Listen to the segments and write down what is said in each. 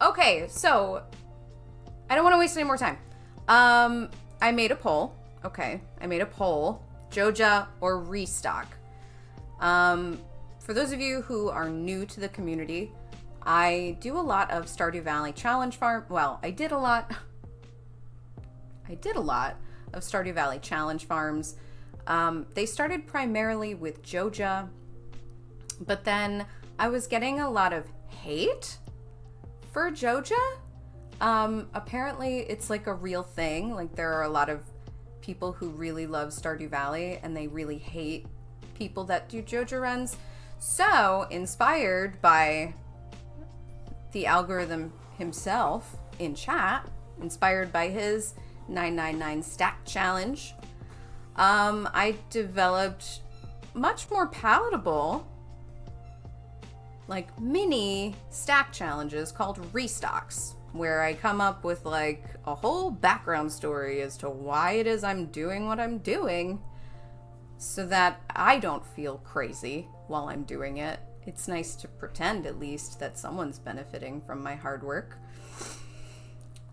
Okay, so I don't want to waste any more time. I made a poll. Okay, I made a poll. Joja or Restock. For those of you who are new to the community, I do a lot of Stardew Valley challenge farm. Well, I did a lot of Stardew Valley challenge farms. They started primarily with Joja, but then I was getting a lot of hate for Joja. Apparently it's like a real thing. Like there are a lot of people who really love Stardew Valley and they really hate people that do Joja runs. So, inspired by the algorithm himself in chat, inspired by his 999 stack challenge, I developed much more palatable, like mini stack challenges called Restocks, where I come up with like a whole background story as to why it is I'm doing what I'm doing so that I don't feel crazy while I'm doing it. It's nice to pretend at least that someone's benefiting from my hard work.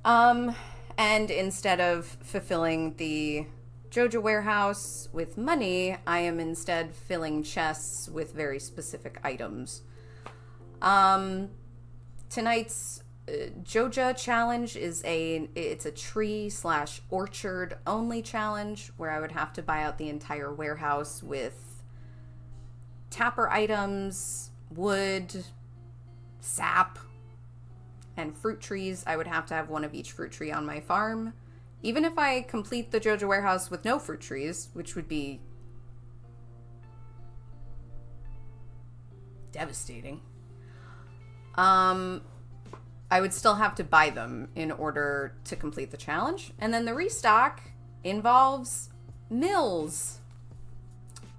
And instead of fulfilling the Joja warehouse with money, I am instead filling chests with very specific items. Tonight's Joja challenge it's a tree / orchard only challenge where I would have to buy out the entire warehouse with tapper items, wood, sap, and fruit trees. I would have to have one of each fruit tree on my farm. Even if I complete the Joja warehouse with no fruit trees, which would be devastating. I would still have to buy them in order to complete the challenge. And then the restock involves mills.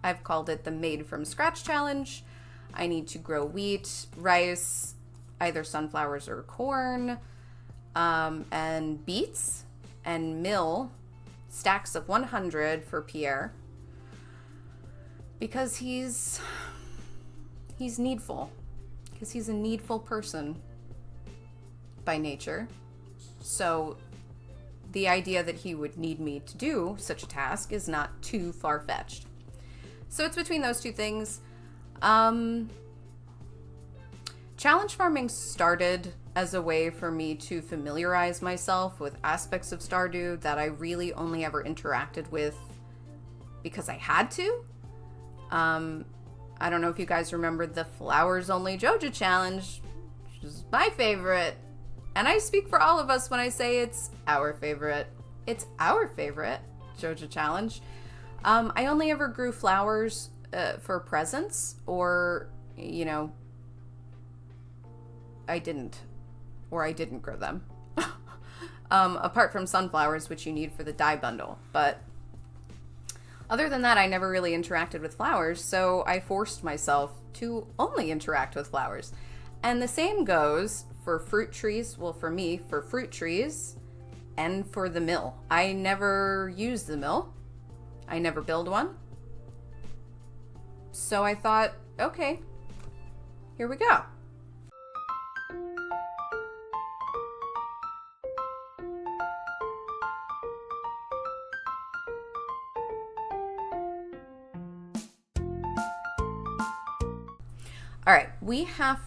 I've called it the Made from Scratch challenge. I need to grow wheat, rice, either sunflowers or corn, and beets, and mill stacks of 100 for Pierre. Because he's needful. Because he's a needful person by nature. So the idea that he would need me to do such a task is not too far-fetched. So it's between those two things. Challenge farming started as a way for me to familiarize myself with aspects of Stardew that I really only ever interacted with because I had to. I don't know if you guys remember the Flowers Only Joja challenge, which is my favorite. And I speak for all of us when I say it's our favorite. It's our favorite Joja challenge. I only ever grew flowers for presents, or, you know, I didn't grow them. Apart from sunflowers, which you need for the dye bundle. But other than that, I never really interacted with flowers, so I forced myself to only interact with flowers. And the same goes for fruit trees. Well, for me, for fruit trees and for the mill. I never use the mill. I never build one. So I thought, okay, here we go. All right, I have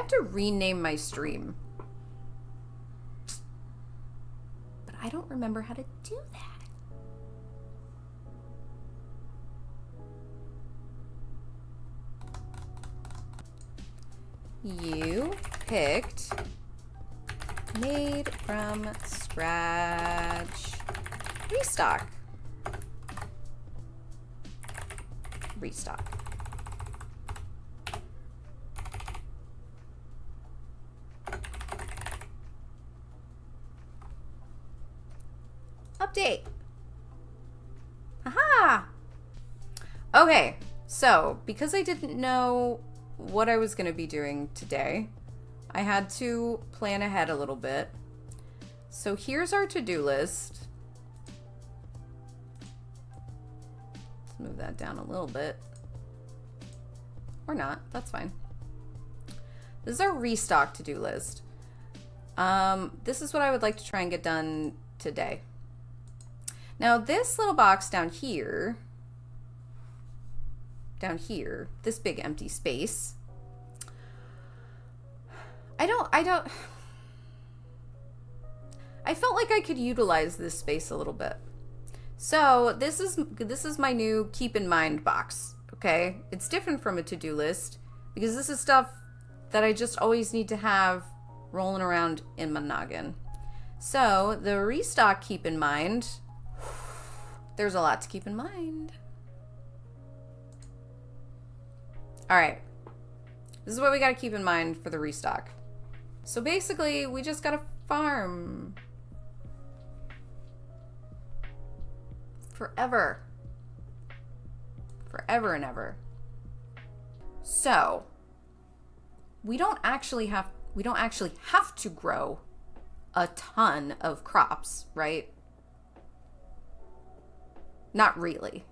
to rename my stream. But I don't remember how to do that. You picked Made from Scratch Restock. Restock. Update. Aha! Okay, so because I didn't know what I was going to be doing today, I had to plan ahead a little bit. So here's our to-do list. Let's move that down a little bit. Or not, that's fine. This is our restock to-do list. This is what I would like to try and get done today. Now this little box down here, this big empty space, I felt like I could utilize this space a little bit. So this is my new keep in mind box, okay? It's different from a to-do list because this is stuff that I just always need to have rolling around in my noggin. So the restock keep in mind, there's a lot to keep in mind. All right, this is what we got to keep in mind for the restock. So basically we just got to farm forever and ever. So we don't actually have to grow a ton of crops, right? Not really.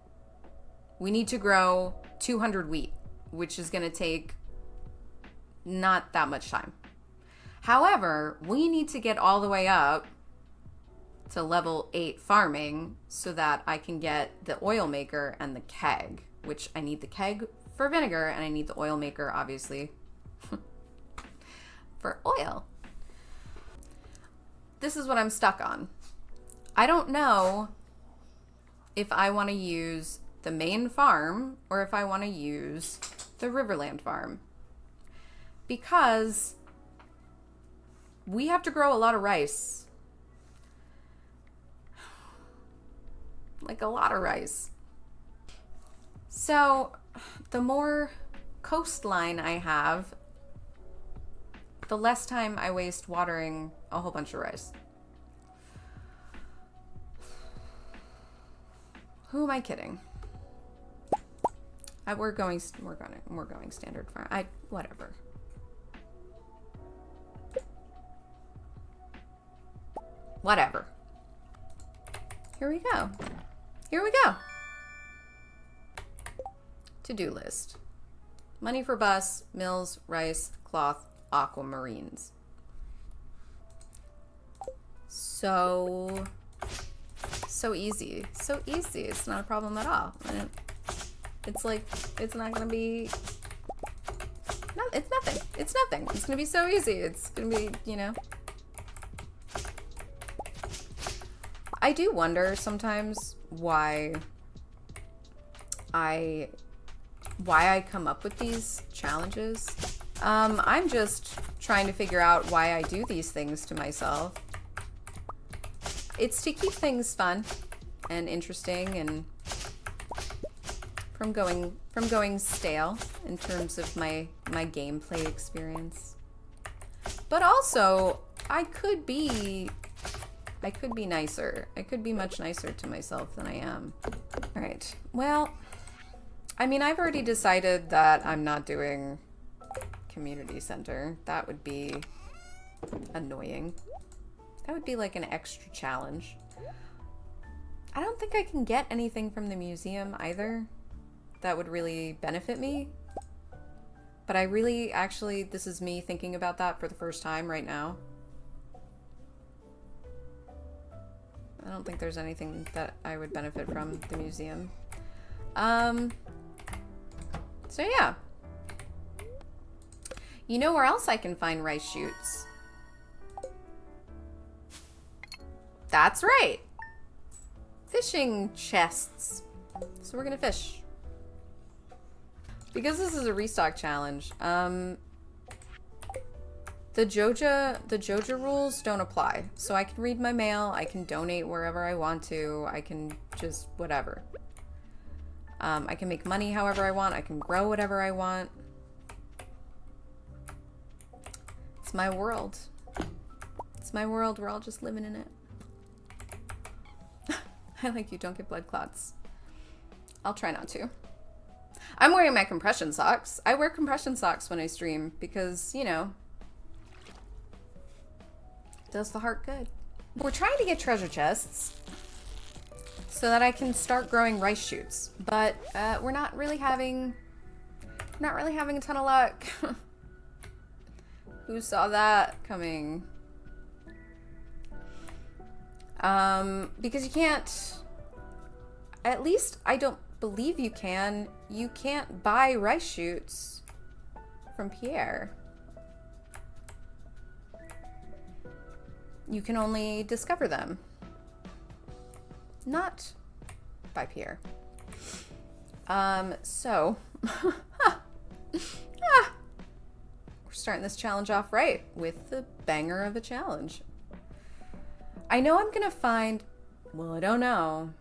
We need to grow 200 wheat, which is going to take not that much time. However, we need to get all the way up to level 8 farming so that I can get the oil maker and the keg, which I need the keg for vinegar and I need the oil maker, obviously, for oil. This is what I'm stuck on. I don't know if I want to use the main farm or if I want to use the Riverland farm, because we have to grow a lot of rice. Like a lot of rice. So the more coastline I have, the less time I waste watering a whole bunch of rice. Who am I kidding? We're going standard farm. Whatever. Whatever. Here we go. Here we go. To-do list. Money for bus, mills, rice, cloth, aquamarines. So easy. So easy. It's not a problem at all. It's like, it's not gonna be, no, it's nothing. It's nothing. It's gonna be so easy. It's gonna be, you know. I do wonder sometimes why I come up with these challenges. I'm just trying to figure out why I do these things to myself. It's to keep things fun and interesting and from going stale in terms of my gameplay experience. But also, I could be nicer. I could be much nicer to myself than I am. All right. Well, I mean, I've already decided that I'm not doing community center. That would be annoying. That would be like an extra challenge. I don't think I can get anything from the museum either that would really benefit me. But I really, actually, this is me thinking about that for the first time right now. I don't think there's anything that I would benefit from the museum. So yeah. You know where else I can find rice shoots? That's right. Fishing chests. So we're gonna fish. Because this is a restock challenge, the Joja rules don't apply. So I can read my mail, I can donate wherever I want to, I can just whatever. I can make money however I want, I can grow whatever I want. It's my world. It's my world, we're all just living in it. I like you, don't get blood clots. I'll try not to. I'm wearing my compression socks. I wear compression socks when I stream because, you know, does the heart good. We're trying to get treasure chests so that I can start growing rice shoots, but we're not really having a ton of luck. Who saw that coming? Because you can't, at least I don't believe you can. You can't buy rice shoots from Pierre. You can only discover them. Not by Pierre. So we're starting this challenge off right with the banger of a challenge. I know I'm gonna find, well, I don't know.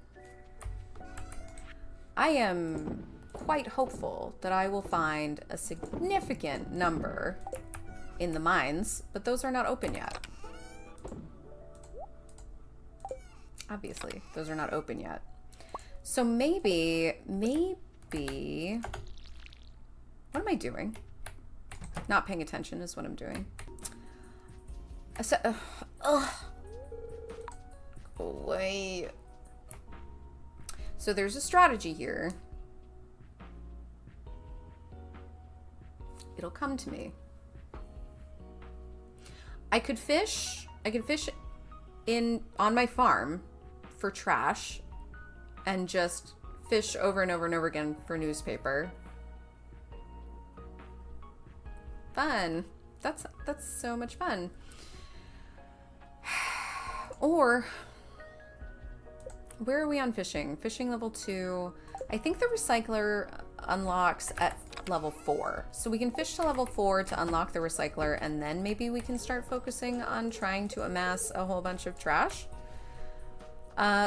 I am quite hopeful that I will find a significant number in the mines, but those are not open yet. Obviously, those are not open yet. So maybe, what am I doing? Not paying attention is what I'm doing. Wait. So there's a strategy here. It'll come to me. I could fish on my farm for trash and just fish over and over and over again for newspaper. Fun. That's so much fun. Or where are we on fishing? Fishing level 2. I think the recycler unlocks at level 4. So we can fish to level 4 to unlock the recycler, and then maybe we can start focusing on trying to amass a whole bunch of trash.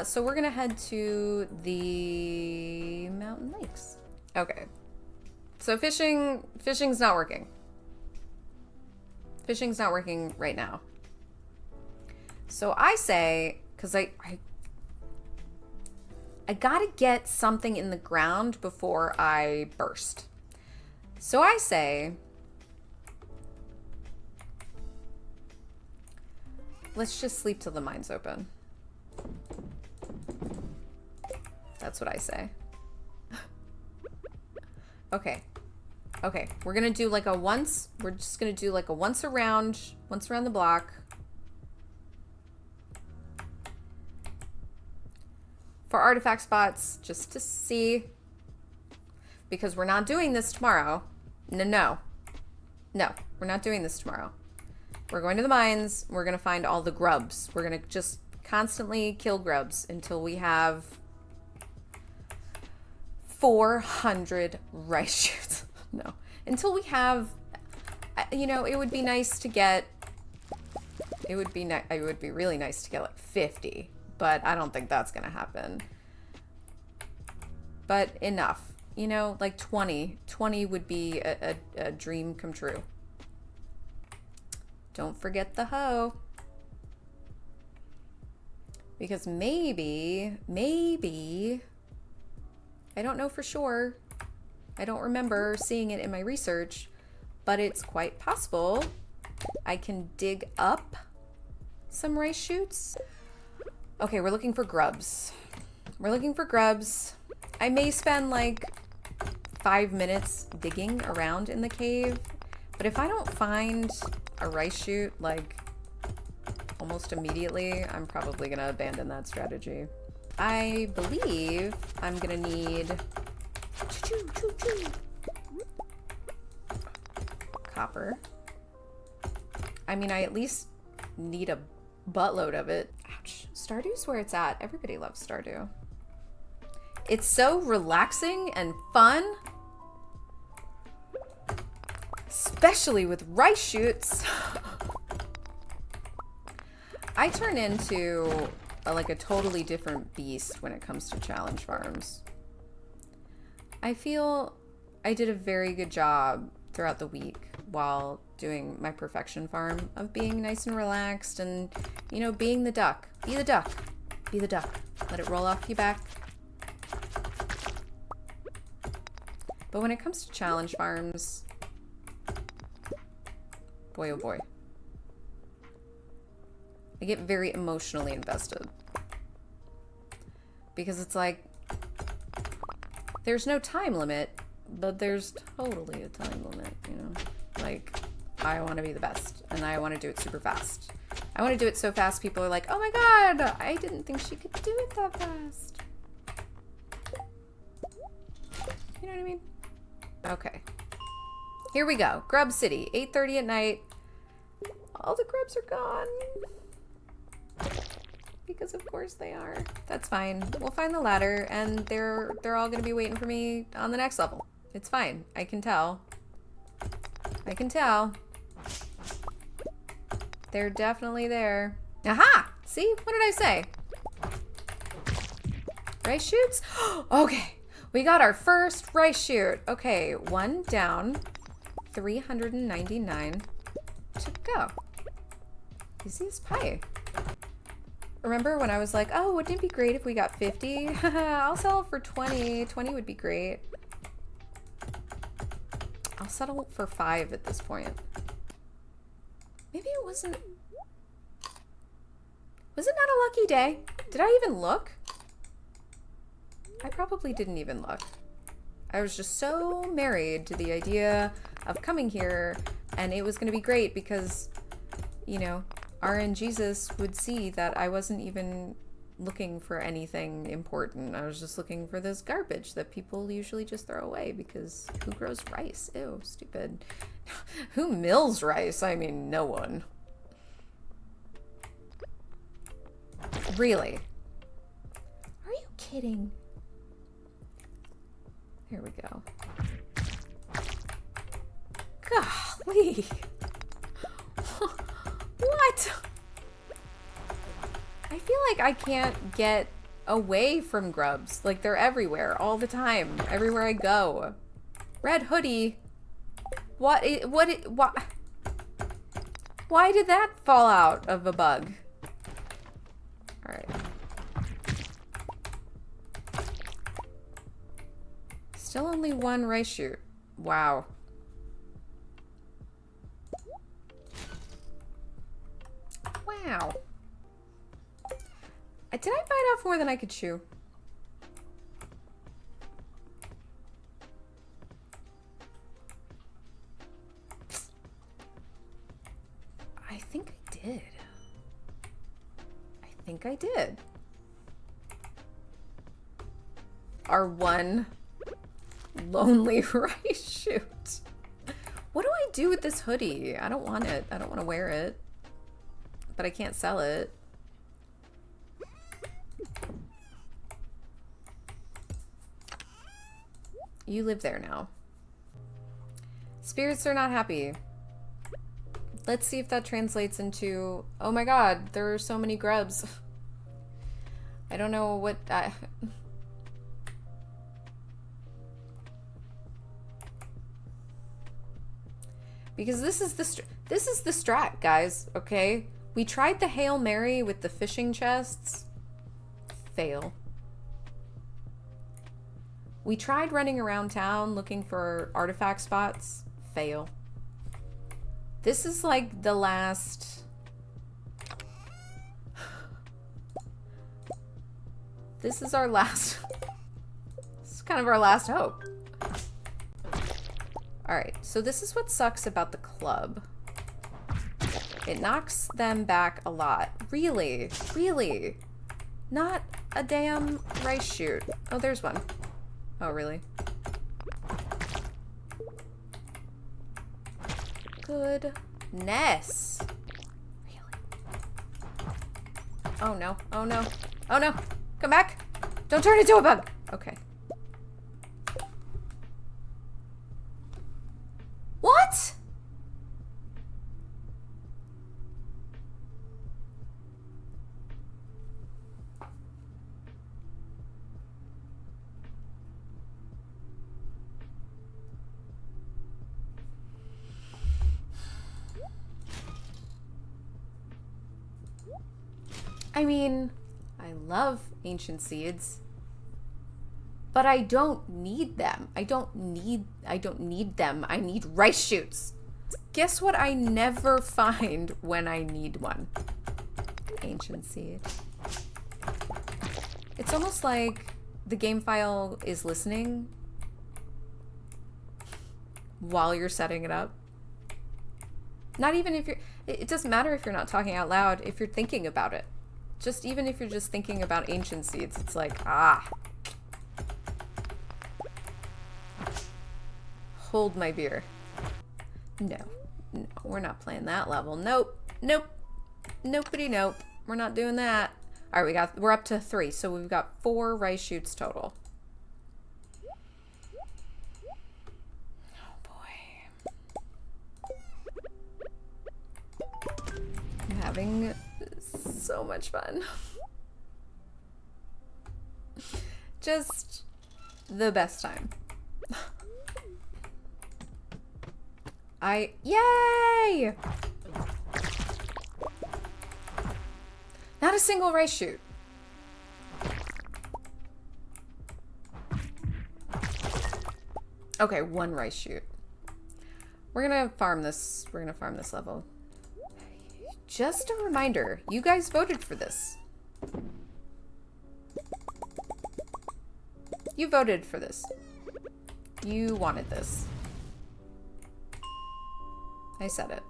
So we're gonna head to the mountain lakes. Okay. So fishing's not working. Fishing's not working right now. So I say, because I gotta get something in the ground before I burst. So I say, let's just sleep till the mine's open. That's what I say. Okay. Okay, we're gonna do like we're just gonna do like a once around the block. For artifact spots, just to see. Because we're not doing this tomorrow. No, we're not doing this tomorrow. We're going to the mines. We're going to find all the grubs. We're going to just constantly kill grubs until we have 400 rice shoots. No. Until we have, you know, it would be nice to get, it would be really nice to get like 50. But I don't think that's going to happen. But enough. You know, like 20. 20 would be a dream come true. Don't forget the hoe. Because maybe, I don't know for sure. I don't remember seeing it in my research, but it's quite possible I can dig up some rice shoots. Okay, we're looking for grubs. We're looking for grubs. I may spend like 5 minutes digging around in the cave, but if I don't find a rice shoot like almost immediately, I'm probably gonna abandon that strategy. I believe I'm gonna need copper. I mean, I at least need a buttload of it. Ouch. Stardew's where it's at. Everybody loves Stardew. It's so relaxing and fun. Especially with rice shoots. I turn into like a totally different beast when it comes to challenge farms. I feel I did a very good job throughout the week while doing my perfection farm of being nice and relaxed and, you know, being the duck. Be the duck. Be the duck. Let it roll off your back. But when it comes to challenge farms, boy oh boy, I get very emotionally invested. Because it's like, there's no time limit, but there's totally a time limit, you know? Like, I want to be the best, and I want to do it super fast. I want to do it so fast people are like, oh my god, I didn't think she could do it that fast. You know what I mean? Okay. Here we go. Grub City, 8:30 at night. All the grubs are gone. Because of course they are. That's fine. We'll find the ladder, and they're all gonna be waiting for me on the next level. It's fine. I can tell. I can tell. They're definitely there. Aha! See? What did I say? Rice shoots? Okay. We got our first rice shoot. Okay, 1 down. 399 to go. Easy as pie. Remember when I was like, oh, wouldn't it be great if we got 50? I'll sell it for 20. 20 would be great. I'll settle for 5 at this point. Maybe it wasn't... Was it not a lucky day? Did I even look? I probably didn't even look. I was just so married to the idea of coming here, and it was going to be great because, you know, RN Jesus would see that I wasn't even looking for anything important. I was just looking for this garbage that people usually just throw away because who grows rice? Ew, stupid. Who mills rice? I mean, no one. Really? Are you kidding? Here we go. Golly. What? I feel like I can't get away from grubs. Like, they're everywhere, all the time, everywhere I go. Red hoodie. Why did that fall out of a bug? All right. Still only 1 rice shoot. Wow. Wow. Did I bite off more than I could chew? I think I did. I think I did. Our 1 lonely rice shoot. What do I do with this hoodie? I don't want it. I don't want to wear it. But I can't sell it. You live there now. Spirits are not happy. Let's see if that translates into... Oh my god, there are so many grubs. I don't know what... Because this is the strat, guys, okay? We tried the Hail Mary with the fishing chests. Fail. We tried running around town looking for artifact spots. Fail. This is like the last... This is our last... This is kind of our last hope. Alright, so this is what sucks about the club. It knocks them back a lot. Really? Really? Not a damn rice shoot. Oh, there's one. Oh, really? Goodness. Really? Oh, no. Oh, no. Oh, no. Come back. Don't turn into a bug. Okay. What? I mean, I love ancient seeds, but I don't need them. I don't need them. I need rice shoots. Guess what I never find when I need one? Ancient seed. It's almost like the game file is listening while you're setting it up. Not even if you're, it doesn't matter if you're not talking out loud, if you're thinking about it. Just even if you're just thinking about ancient seeds, it's like, ah. Hold my beer. No, no, we're not playing that level. Nope, nope, nopity nope. We're not doing that. All right, we're up to 3, so we've got 4 rice shoots total. Oh boy. I'm having so much fun. Just the best time. Yay! Not a single rice shoot. Okay, 1 rice shoot. We're gonna farm this. We're gonna farm this level. Just a reminder, you guys voted for this. You voted for this. You wanted this. I said it.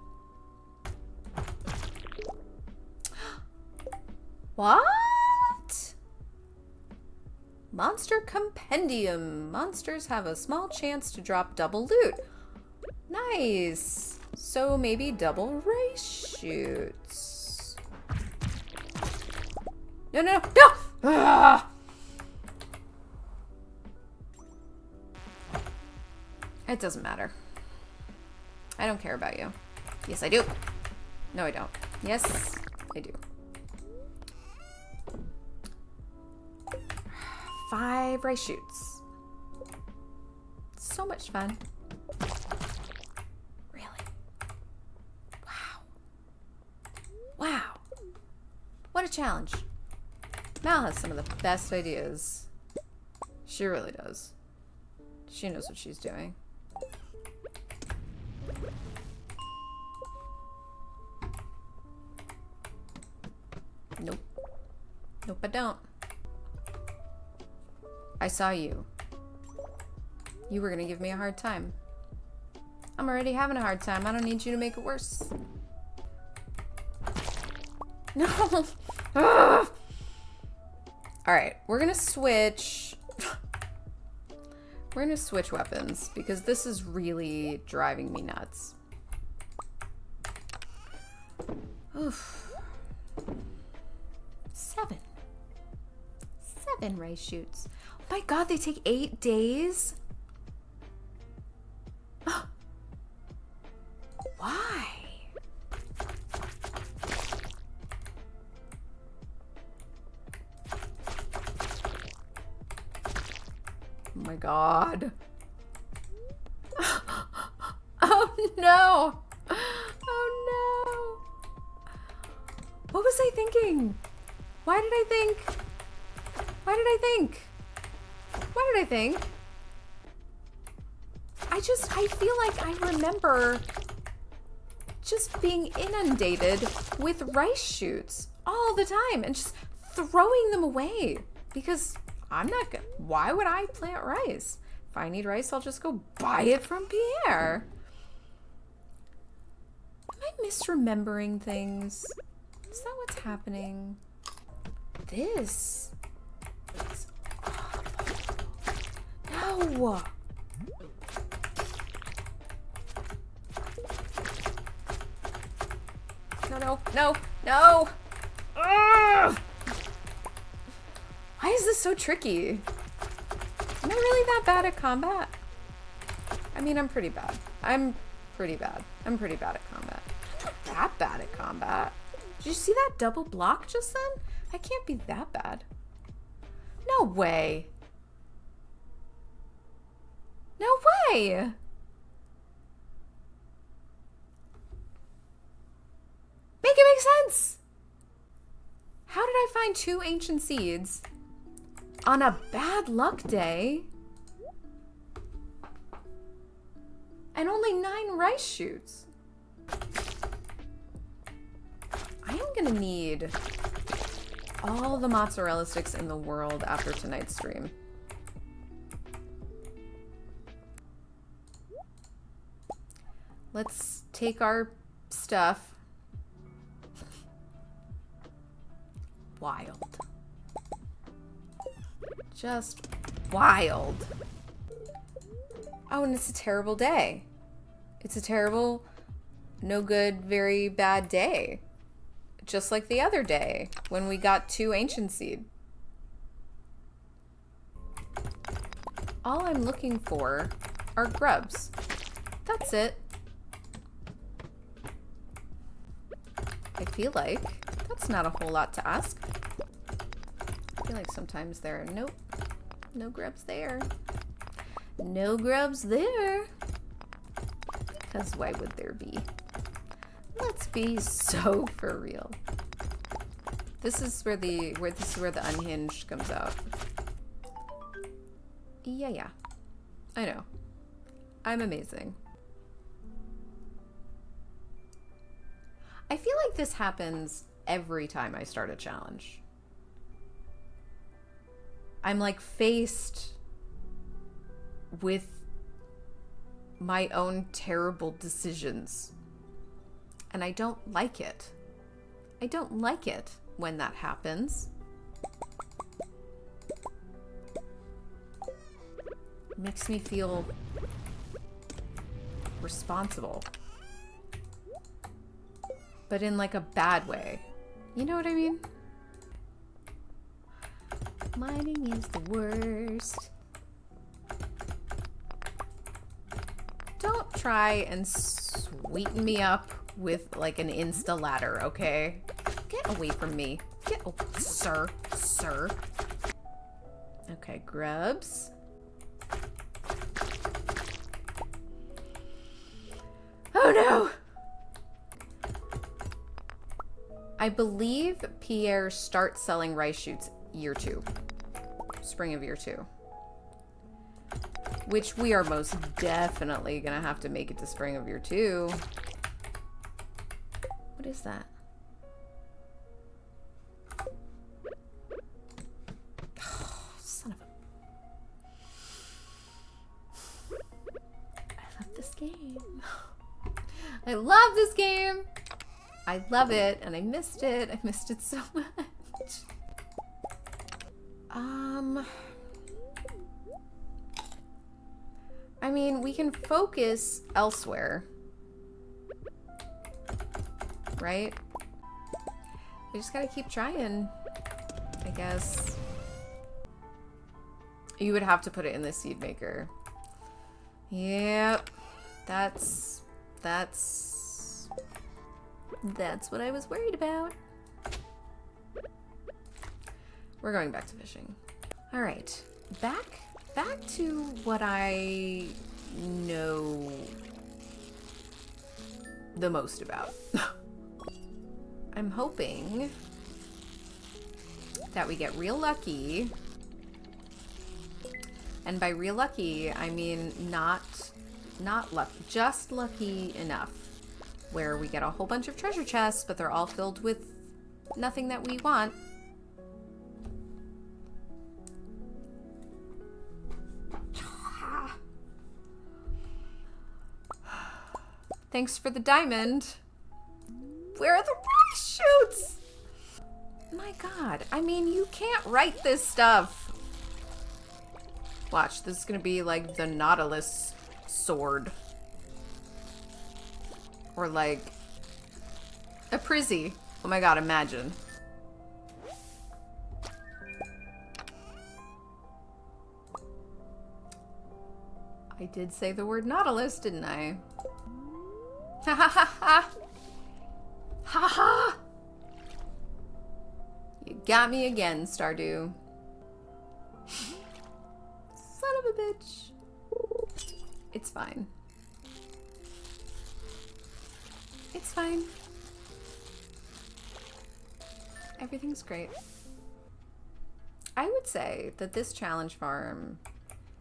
What? Monster Compendium. Monsters have a small chance to drop double loot. Nice. So maybe double rice shoots. No, no, no! Ah! It doesn't matter. I don't care about you. Yes, I do. No, I don't. Yes, I do. 5 rice shoots. So much fun. Really? Wow. Wow. What a challenge. Mal has some of the best ideas. She really does. She knows what she's doing. Nope. Nope, I don't. I saw you. You were gonna give me a hard time. I'm already having a hard time. I don't need you to make it worse. No. Ugh. All right, we're gonna switch. We're gonna switch weapons because this is really driving me nuts. Oof. 7 rice shoots. Oh my god, they take 8 days? Why? Oh my god. Oh no. Oh no. What was I thinking? Why did I think? Why did I think? Why did I think? I feel like I remember just being inundated with rice shoots all the time and just throwing them away because I'm not gonna, why would I plant rice? If I need rice, I'll just go buy it from Pierre. Am I misremembering things? Is that what's happening? This is awful. No! No, no, no! Ugh! Why is this so tricky? Am I really that bad at combat? I mean, I'm pretty bad. I'm pretty bad at combat. I'm not that bad at combat. Did you see that double block just then? I can't be that bad. No way. No way. Make it make sense. How did I find 2 ancient seeds on a bad luck day and only 9 rice shoots? I am gonna need all the mozzarella sticks in the world after tonight's stream. Let's take our stuff. Wild. Just wild. Oh, and it's a terrible day. It's a terrible, no good, very bad day. Just like the other day when we got 2 ancient seed. All I'm looking for are grubs. That's it. I feel like that's not a whole lot to ask. I feel like sometimes there are no grubs there. No grubs there. Because why would there be? Let's be so for real. This is where the unhinged comes out. Yeah. I know. I'm amazing. I feel like this happens every time I start a challenge. I'm like faced with my own terrible decisions. And I don't like it. I don't like it when that happens. It makes me feel responsible. But in like a bad way. You know what I mean? Mining is the worst. Don't try and sweeten me up with like an Insta ladder, okay? Get away from me. Sir. Okay, grubs. Oh no! I believe Pierre starts selling rice shoots year 2. Spring of year 2. Which we are most definitely gonna have to make it to spring of year 2. What is that? Oh, son of a... I love this game. I love this game. I love it, and I missed it. I missed it so much. I mean, we can focus elsewhere. Right? We just gotta keep trying, I guess. You would have to put it in the seed maker. Yep. That's what I was worried about. We're going back to fishing. All right, back to what I know the most about. I'm hoping that we get real lucky. And by real lucky, I mean not lucky, just lucky enough where we get a whole bunch of treasure chests, but they're all filled with nothing that we want. Thanks for the diamond. Where are the rice shoots? My God, I mean, you can't write this stuff. Watch, this is gonna be like the Nautilus sword. Or like a prizzy. Oh my God, imagine. I did say the word Nautilus, didn't I? Ha ha ha ha! Ha ha! You got me again, Stardew. Son of a bitch. It's fine. It's fine. Everything's great. I would say that this challenge farm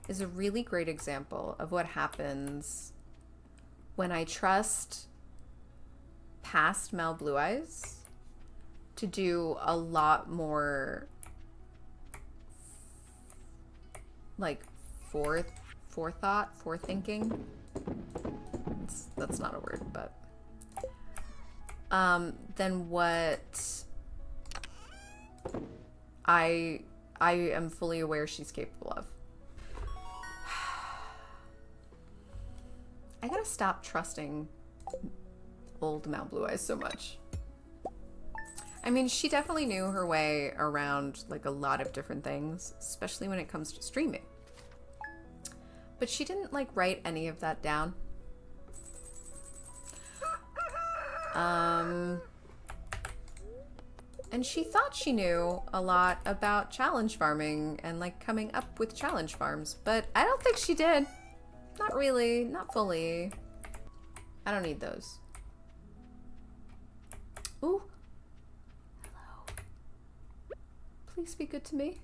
is a really great example of what happens when I trust past Mel Blue Eyes to do a lot more like forethinking. That's not a word, but than what I am fully aware she's capable of. I gotta stop trusting old Mal Blue Eyes so much. I mean, she definitely knew her way around like a lot of different things, especially when it comes to streaming. But she didn't like write any of that down. And she thought she knew a lot about challenge farming and like coming up with challenge farms, but I don't think she did. Not really, not fully. I don't need those. Ooh. Hello. Please be good to me.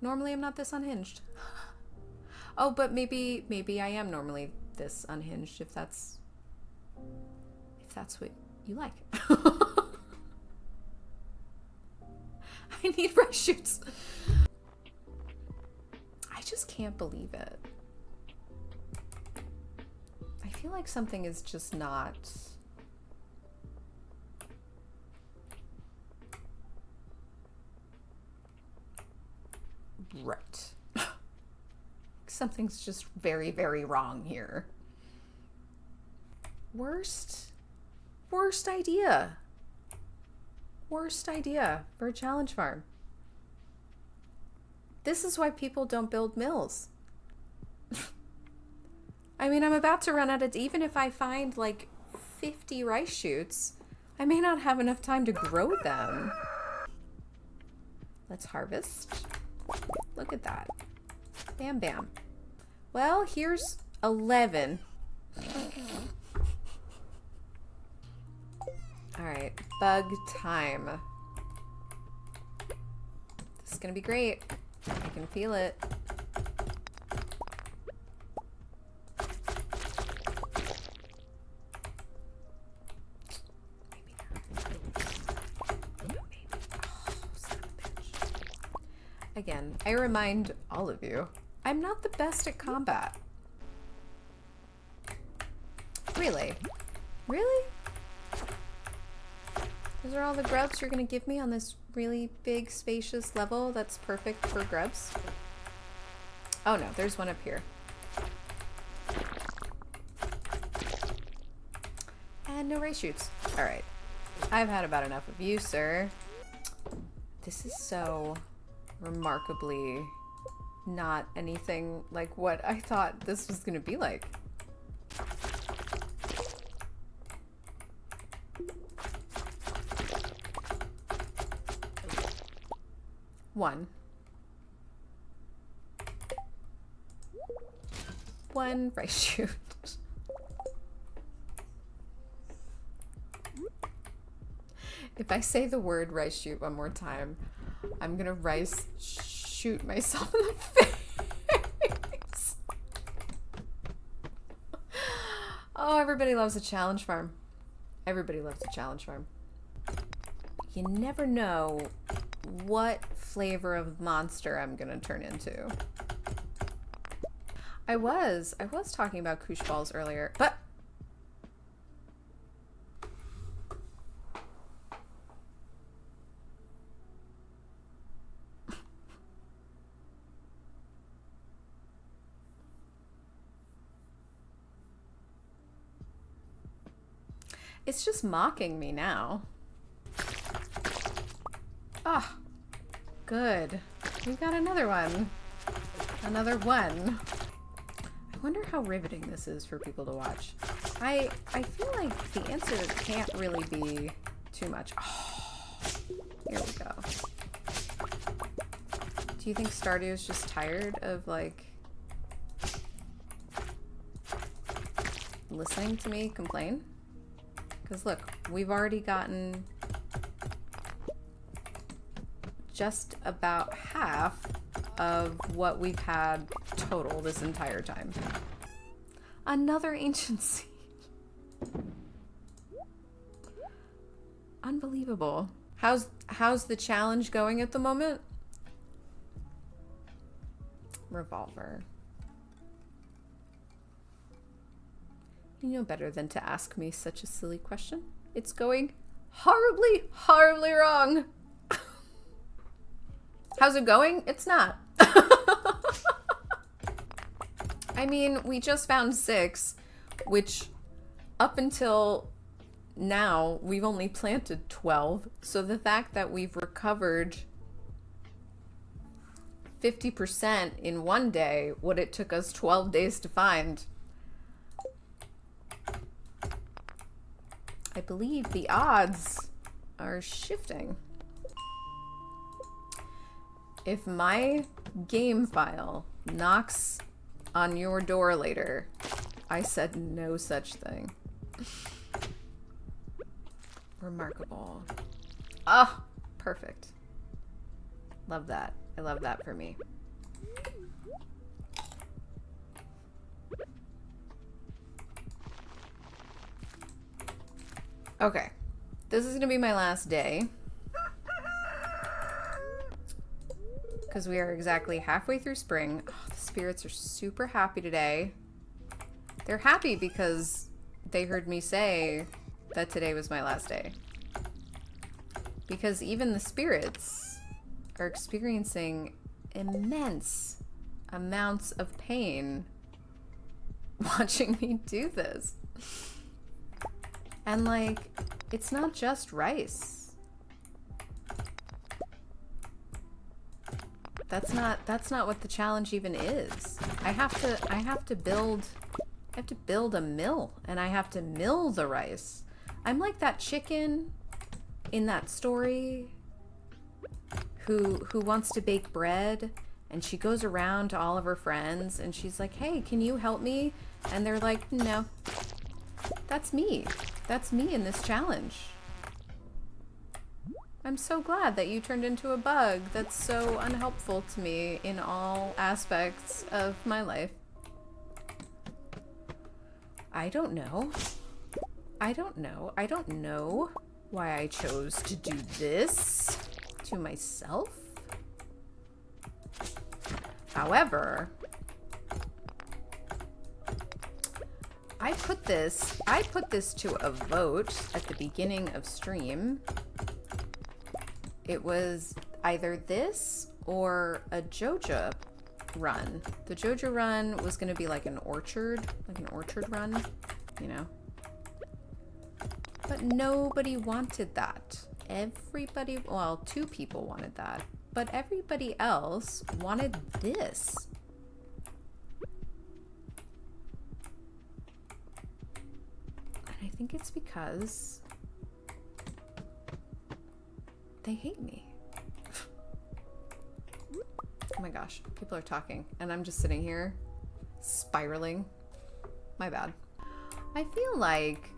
Normally I'm not this unhinged. Oh, but maybe I am normally this unhinged if that's what you like. I need rice shoots. I just can't believe it. I feel like something is just not right. Something's just very, very wrong here. Worst idea. Worst idea for a challenge farm. This is why people don't build mills. I mean, I'm about to run out of, even if I find like 50 rice shoots, I may not have enough time to grow them. Let's harvest. Look at that. Bam, bam. Well, here's 11. All right, bug time. This is gonna be great. I can feel it. Again, I remind all of you, I'm not the best at combat. Really? Really? Those are all the grubs you're gonna give me on this really big, spacious level that's perfect for grubs? Oh no, there's one up here. And no rice shoots. All right. I've had about enough of you, sir. This is so remarkably not anything like what I thought this was gonna be like. One rice shoot. If I say the word rice shoot one more time, I'm gonna rice shoot myself in the face. Oh, everybody loves a challenge farm. Everybody loves a challenge farm. You never know what flavor of monster I'm gonna turn into. I was talking about koosh balls earlier, but it's just mocking me now. Ah, oh, good. We got another one. Another one. I wonder how riveting this is for people to watch. I feel like the answer can't really be too much. Oh, here we go. Do you think Stardew's just tired of like listening to me complain? Because look, we've already gotten just about half of what we've had total this entire time. Another ancient seed. Unbelievable. How's the challenge going at the moment? Revolver. You know better than to ask me such a silly question. It's going horribly, horribly wrong. How's it going? It's not. I mean, we just found 6, which up until now, we've only planted 12. So the fact that we've recovered 50% in one day, what it took us 12 days to find, I believe the odds are shifting. If my game file knocks on your door later, I said no such thing. Remarkable. Ah, perfect. Love that. I love that for me. Okay, this is gonna be my last day because we are exactly halfway through spring. Oh, the spirits are super happy today. They're happy because they heard me say that today was my last day. Because even the spirits are experiencing immense amounts of pain watching me do this. And like, it's not just rice. That's not what the challenge even is. I have to build a mill, and I have to mill the rice. I'm like that chicken in that story who wants to bake bread, and she goes around to all of her friends and she's like, "Hey, can you help me?" And they're like, "No." That's me. That's me in this challenge. I'm so glad that you turned into a bug that's so unhelpful to me in all aspects of my life. I don't know. I don't know. I don't know why I chose to do this to myself. However, I put this to a vote at the beginning of stream. It was either this or a Joja run. The Joja run was going to be like an orchard run, you know. But nobody wanted that. Everybody, well, 2 people wanted that, but everybody else wanted this. And I think it's because they hate me. Oh my gosh, people are talking and I'm just sitting here spiraling. My bad. I feel like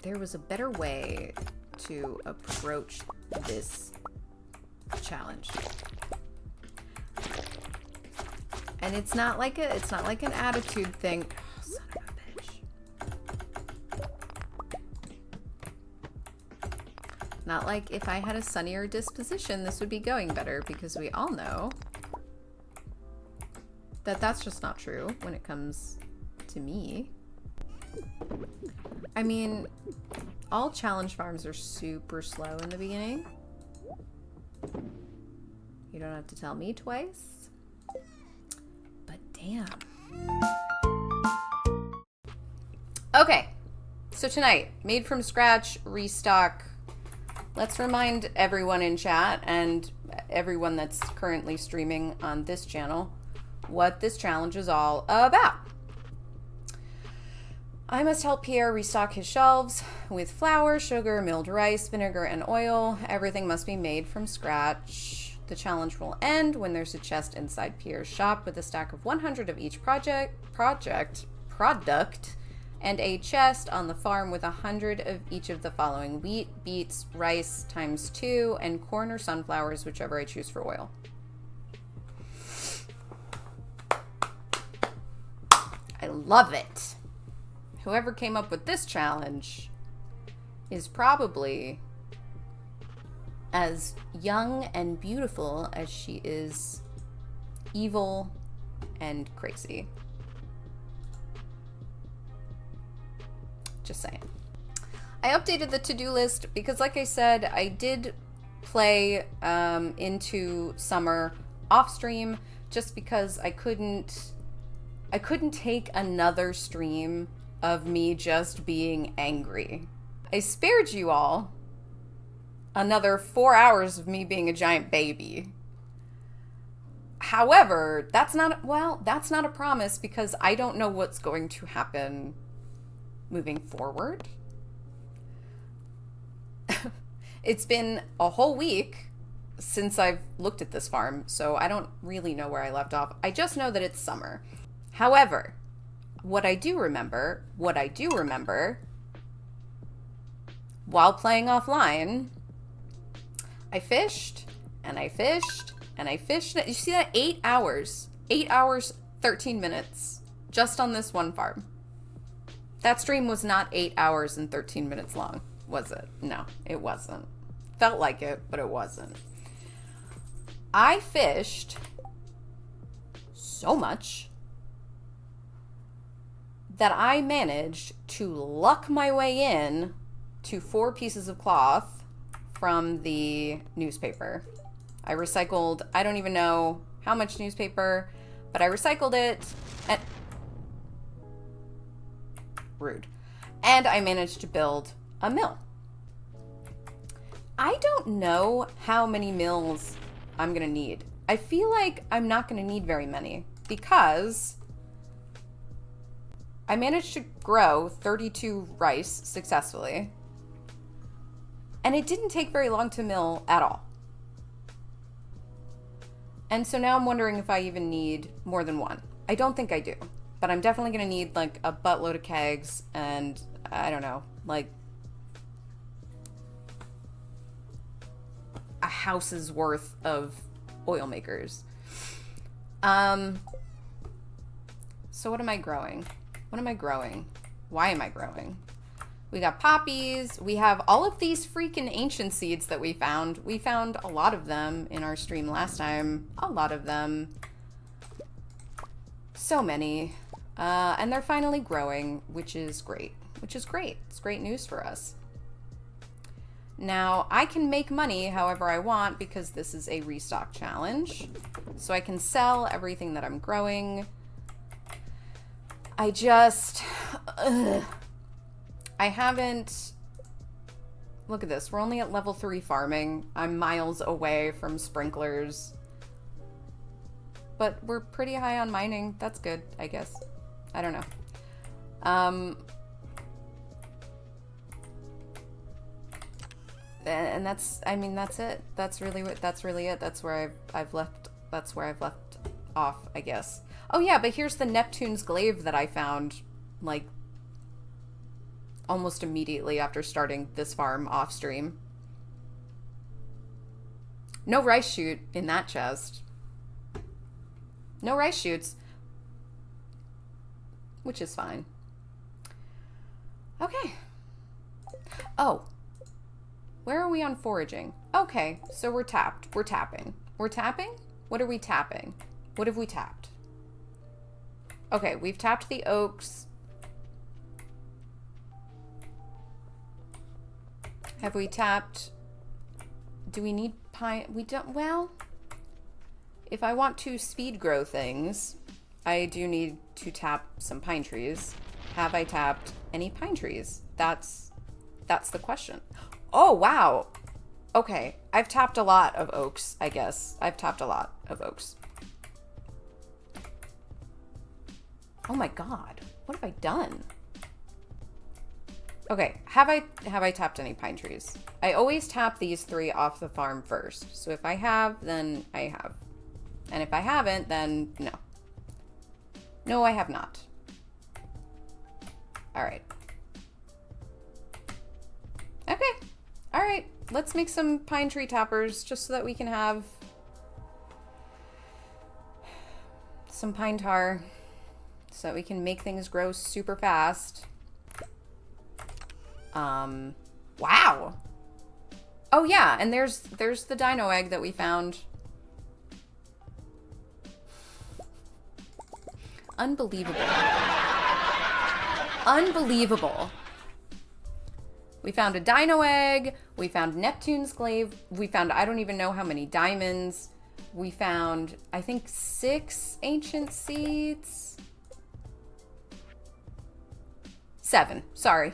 there was a better way to approach this challenge. And it's not like an attitude thing. Oh, son of a bitch. Not like if I had a sunnier disposition, this would be going better, because we all know that that's just not true when it comes to me. I mean, all challenge farms are super slow in the beginning. You don't have to tell me twice. But damn. Okay, so tonight, made from scratch, restock. Let's remind everyone in chat and everyone that's currently streaming on this channel what this challenge is all about. I must help Pierre restock his shelves with flour, sugar, milled rice, vinegar, and oil. Everything must be made from scratch. The challenge will end when there's a chest inside Pierre's shop with a stack of 100 of each product, and a chest on the farm with 100 of each of the following: wheat, beets, rice times 2, and corn or sunflowers, whichever I choose for oil. I love it. Whoever came up with this challenge is probably as young and beautiful as she is evil and crazy. Just saying. I updated the to-do list because, like I said, I did play into summer off stream just because I couldn't take another stream of me just being angry. I spared you all another 4 hours of me being a giant baby. However, that's not a promise because I don't know what's going to happen moving forward. It's been a whole week since I've looked at this farm, so I don't really know where I left off. I just know that it's summer. However, what I do remember, while playing offline, I fished, and I fished, and I fished. You see that? 8 hours. 8 hours, 13 minutes. Just on this one farm. That stream was not 8 hours and 13 minutes long, was it? No, it wasn't. Felt like it, but it wasn't. I fished so much that I managed to luck my way in to 4 pieces of cloth from the newspaper. I recycled, I don't even know how much newspaper, but I recycled it. And rude. And I managed to build a mill. I don't know how many mills I'm gonna need. I feel like I'm not gonna need very many because I managed to grow 32 rice successfully, and it didn't take very long to mill at all. And so now I'm wondering if I even need more than one. I don't think I do, but I'm definitely gonna need like a buttload of kegs and I don't know, like a house's worth of oil makers. So what am I growing? What am I growing? Why am I growing? We got poppies. We have all of these freaking ancient seeds that we found. We found a lot of them in our stream last time. A lot of them. So many. And they're finally growing, which is great. Which is great. It's great news for us. Now, I can make money however I want because this is a restock challenge. So I can sell everything that I'm growing. I just... I haven't... Look at this. We're only at level 3 farming. I'm miles away from sprinklers. But we're pretty high on mining. That's good, I guess. I don't know. And that's, I mean, that's it. That's really it. That's where I've left off, I guess. Oh yeah, but here's the Neptune's glaive that I found, like, almost immediately after starting this farm off stream. No rice shoot in that chest. No rice shoots. Which is fine. Okay. Oh. Where are we on foraging? Okay, so we're tapped. We're tapping. We're tapping? What are we tapping? What have we tapped? Okay, we've tapped the oaks. Have we tapped... Do we need pine? We don't... Well, if I want to speed grow things, I do need to tap some pine trees. Have I tapped any pine trees? That's the question. Oh, wow. Okay, I've tapped a lot of oaks, I guess. I've tapped a lot of oaks. Oh my god. What have I done? Okay, have I tapped any pine trees? I always tap these 3 off the farm first. So if I have, then I have. And if I haven't, then no. No, I have not. All right. Okay. All right. Let's make some pine tree tappers just so that we can have some pine tar so that we can make things grow super fast. Wow. Oh yeah, and there's the dino egg that we found. Unbelievable. Unbelievable. We found a dino egg. We found Neptune's glaive. We found, I don't even know how many diamonds. We found, I think, 6 ancient seeds. 7. Sorry.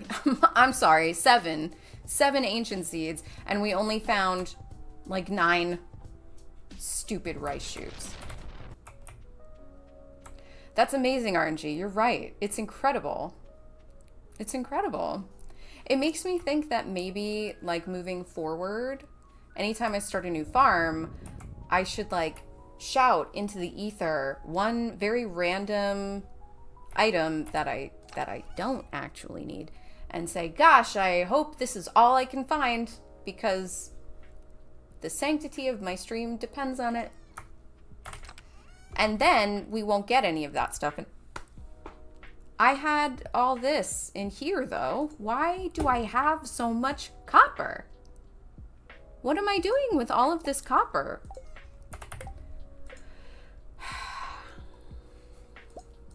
I'm sorry. 7. 7 ancient seeds. And we only found like 9 stupid rice shoots. That's amazing, RNG. You're right. It's incredible. It's incredible. It makes me think that maybe, like, moving forward, anytime I start a new farm, I should, like, shout into the ether one very random item that I don't actually need and say, gosh, I hope this is all I can find because the sanctity of my stream depends on it. And then we won't get any of that stuff. And I had all this in here, though. Why do I have so much copper? What am I doing with all of this copper?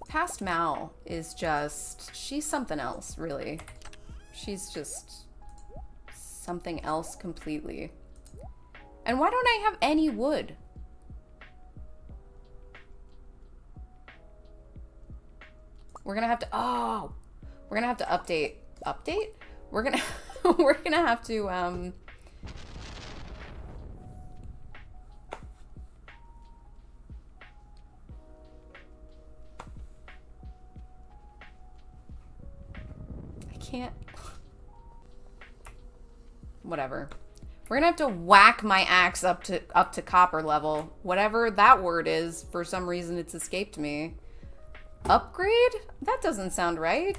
Past Mal is just... she's something else, really. She's just something else completely. And why don't I have any wood? We're gonna have to, oh, we're gonna have to update, We're gonna, we're gonna have to, I can't, whatever. We're gonna have to whack my axe up to copper level. Whatever that word is, for some reason it's escaped me. Upgrade? That doesn't sound right.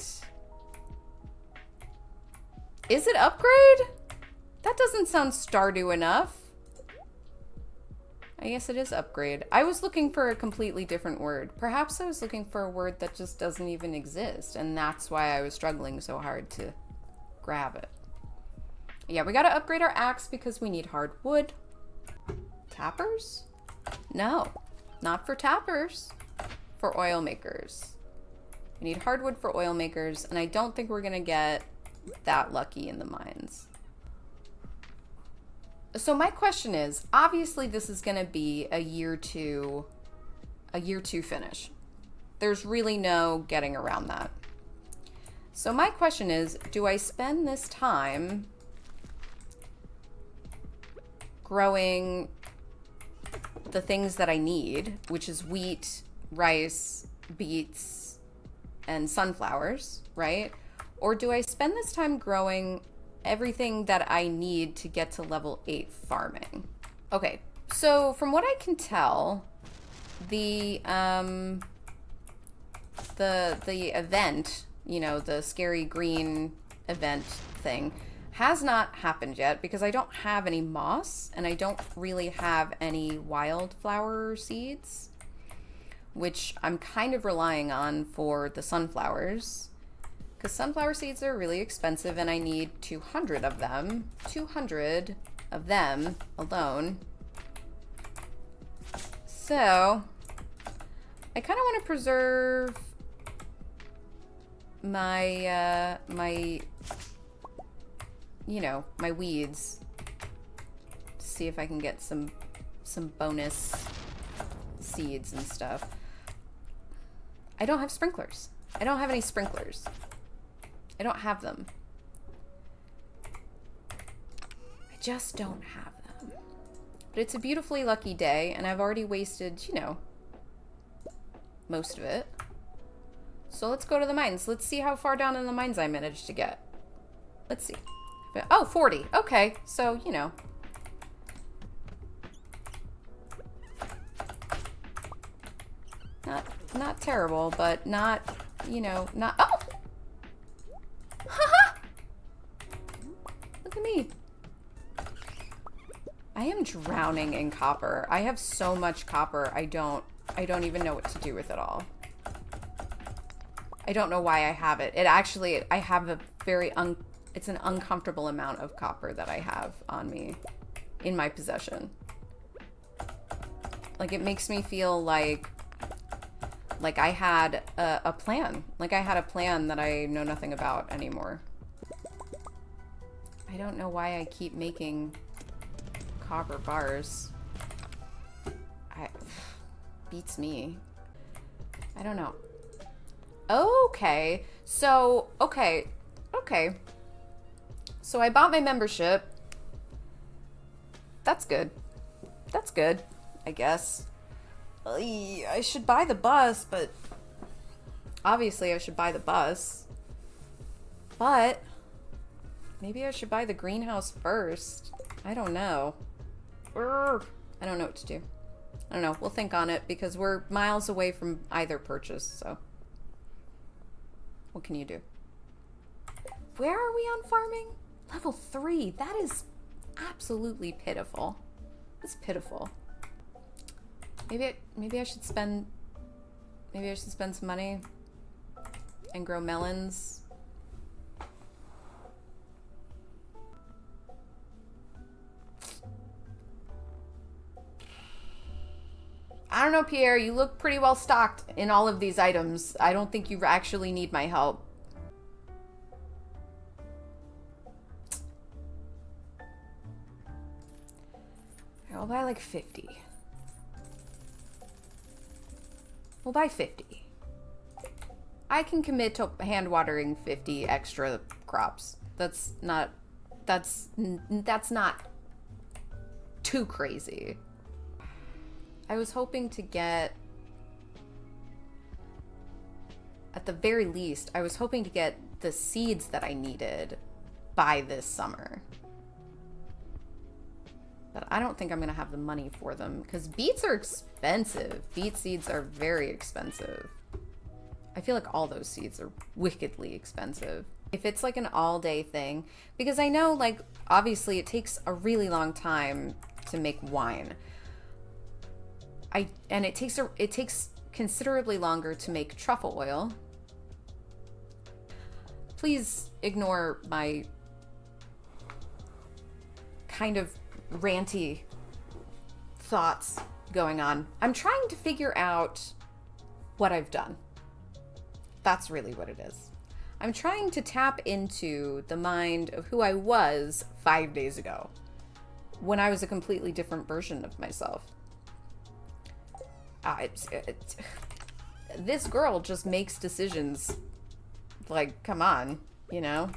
Is it upgrade? That doesn't sound Stardew enough. I guess it is upgrade. I was looking for a completely different word. Perhaps I was looking for a word that just doesn't even exist, and that's why I was struggling so hard to grab it. Yeah, we gotta upgrade our axe because we need hard wood. Tappers? No, not for tappers. For oil makers. We need hardwood for oil makers, and I don't think we're gonna get that lucky in the mines. So my question is, obviously this is gonna be a year two finish. There's really no getting around that. So my question is, do I spend this time growing the things that I need, which is wheat, rice, beets, and sunflowers, right? Or do I spend this time growing everything that I need to get to level 8 farming? Okay, so from what I can tell, the event, you know, the scary green event thing, has not happened yet because I don't have any moss and I don't really have any wildflower seeds, which I'm kind of relying on for the sunflowers, because sunflower seeds are really expensive and I need 200 of them. 200 of them alone. So I kind of want to preserve my, you know, my weeds. See if I can get some bonus seeds and stuff. I don't have sprinklers. I don't have any sprinklers. I don't have them. I just don't have them. But it's a beautifully lucky day, and I've already wasted, you know, most of it. So let's go to the mines. Let's see how far down in the mines I managed to get. Let's see. Oh, 40. Okay, so, you know. Not terrible, but not, you know, not... Oh! Haha! Look at me. I am drowning in copper. I have so much copper, I don't even know what to do with it all. I don't know why I have it. It actually, I have a very, it's an uncomfortable amount of copper that I have on me, in my possession. Like, it makes me feel like I had a plan. Like I had a plan that I know nothing about anymore. I don't know why I keep making copper bars. Beats me. I don't know. Okay. So, okay. So I bought my membership. That's good. That's good, I guess. I should buy the bus, but obviously I should buy the bus. But maybe I should buy the greenhouse first. I don't know. I don't know what to do. I don't know. We'll think on it because we're miles away from either purchase, so. What can you do? Where are we on farming? Level 3. That is absolutely pitiful. It's pitiful. Maybe I should spend some money and grow melons. I don't know, Pierre. You look pretty well stocked in all of these items. I don't think you actually need my help. I'll buy like 50. We'll buy 50. I can commit to hand watering 50 extra crops. That's not too crazy. I was hoping to get, at the very least, I was hoping to get the seeds that I needed by this summer. But I don't think I'm going to have the money for them because beets are expensive. Beet seeds are very expensive. I feel like all those seeds are wickedly expensive. If it's like an all-day thing, because I know, like, obviously it takes a really long time to make wine. And it takes considerably longer to make truffle oil. Please ignore my kind of ranty thoughts going on. I'm trying to figure out what I've done. That's really what it is. I'm trying to tap into the mind of who I was 5 days ago, when I was a completely different version of myself. This girl just makes decisions, like, come on, you know?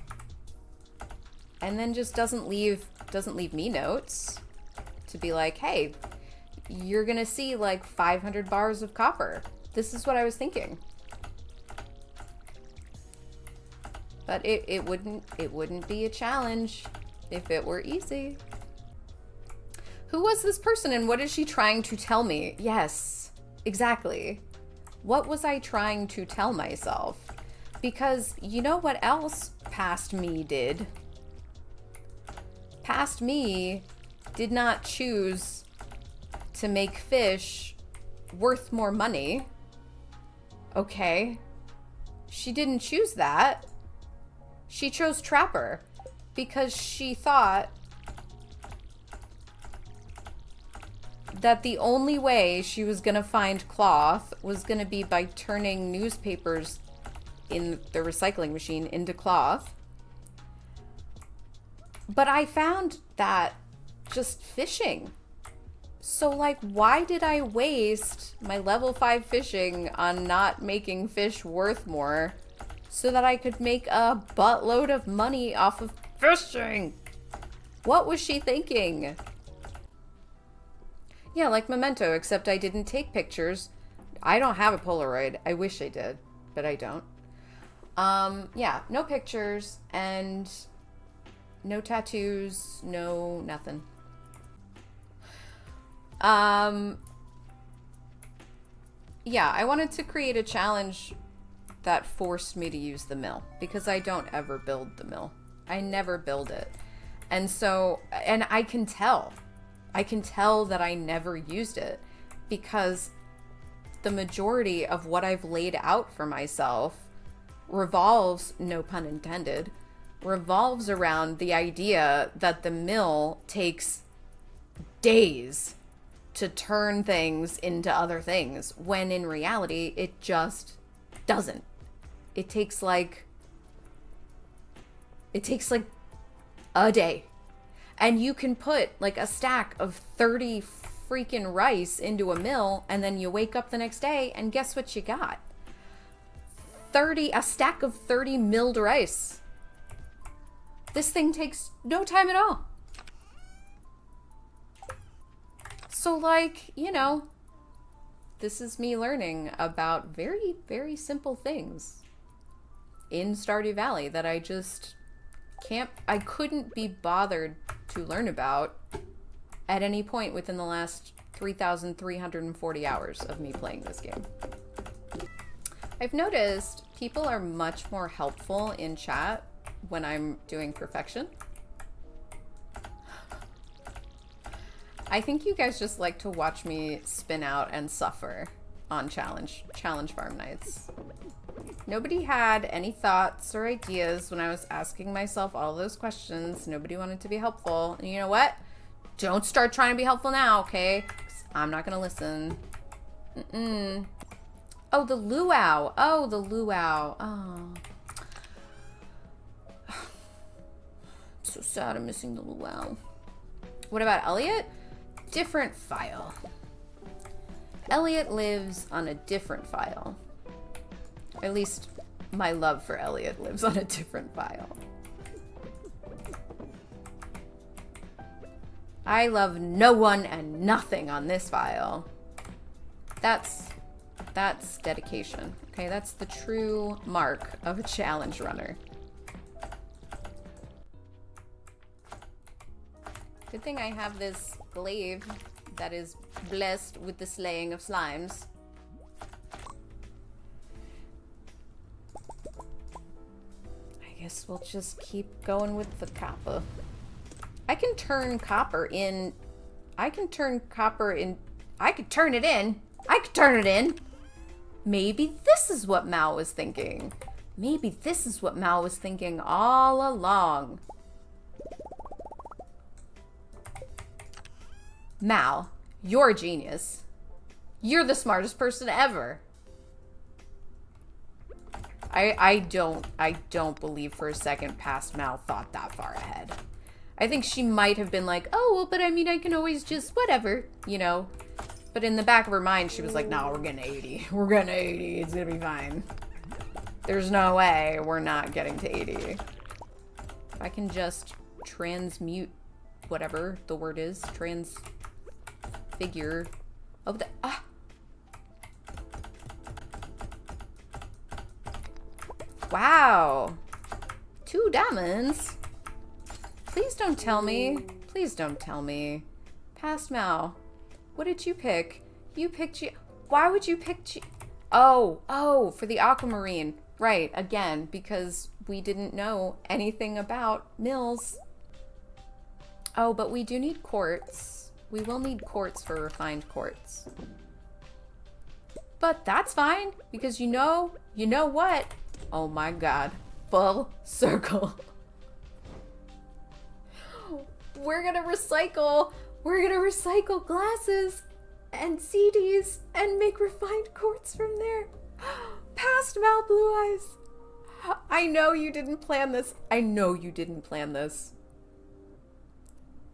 And then just doesn't leave me notes to be like, hey, you're gonna see like 500 bars of copper. This is what I was thinking. But it wouldn't be a challenge if it were easy. Who was this person and what is she trying to tell me? Yes, exactly. What was I trying to tell myself? Because you know what else past me did? Past me did not choose to make fish worth more money. Okay. She didn't choose that. She chose Trapper because she thought that the only way she was gonna find cloth was gonna be by turning newspapers in the recycling machine into cloth. But I found that just fishing. So, like, why did I waste my level 5 fishing on not making fish worth more so that I could make a buttload of money off of fishing? What was she thinking? Yeah, like Memento, except I didn't take pictures. I don't have a Polaroid. I wish I did, but I don't. Yeah, no pictures and no tattoos, no nothing. Yeah, I wanted to create a challenge that forced me to use the mill because I don't ever build the mill. I never build it. And so, and I can tell that I never used it because the majority of what I've laid out for myself revolves, no pun intended, revolves around the idea that the mill takes days to turn things into other things, when in reality, it just doesn't. It takes like a day. And you can put like a stack of 30 freaking rice into a mill, and then you wake up the next day and guess what you got? A stack of 30 milled rice. This thing takes no time at all. So like, you know, this is me learning about very, very simple things in Stardew Valley that I just I couldn't be bothered to learn about at any point within the last 3,340 hours of me playing this game. I've noticed people are much more helpful in chat when I'm doing perfection. I think you guys just like to watch me spin out and suffer on challenge farm nights. Nobody had any thoughts or ideas when I was asking myself all those questions. Nobody wanted to be helpful. And you know what? Don't start trying to be helpful now, okay? 'Cause I'm not gonna listen. Oh, the luau. Oh, the luau. Oh. I'm so sad I'm missing the luau. What about Elliot? Different file. Elliot lives on a different file. At least my love for Elliot lives on a different file. I love no one and nothing on this file. That's dedication. Okay, that's the true mark of a challenge runner. Good thing I have this glaive that is blessed with the slaying of slimes. I guess we'll just keep going with the copper. I can turn copper in. I can turn it in. Maybe this is what Mal was thinking. Maybe this is what Mal was thinking all along. Mal, you're a genius. You're the smartest person ever. I don't believe for a second past Mal thought that far ahead. I think she might have been like, oh, well, but I mean, I can always just whatever, you know. But in the back of her mind, she was like, no, we're getting 80. We're getting 80. It's gonna be fine. There's no way we're not getting to 80. If I can just transmute whatever the word is, transfigure. Oh, the, Wow. 2 diamonds. Please don't tell me. Please don't tell me. Past Mal. What did you pick? You picked Why would you pick Oh, for the aquamarine. Right, again, because we didn't know anything about mills. Oh, but we do need quartz. We will need quartz for refined quartz. But that's fine, because you know what? Oh my god. Full circle. We're gonna recycle glasses and CDs and make refined quartz from there. Past Mal Blue Eyes. I know you didn't plan this.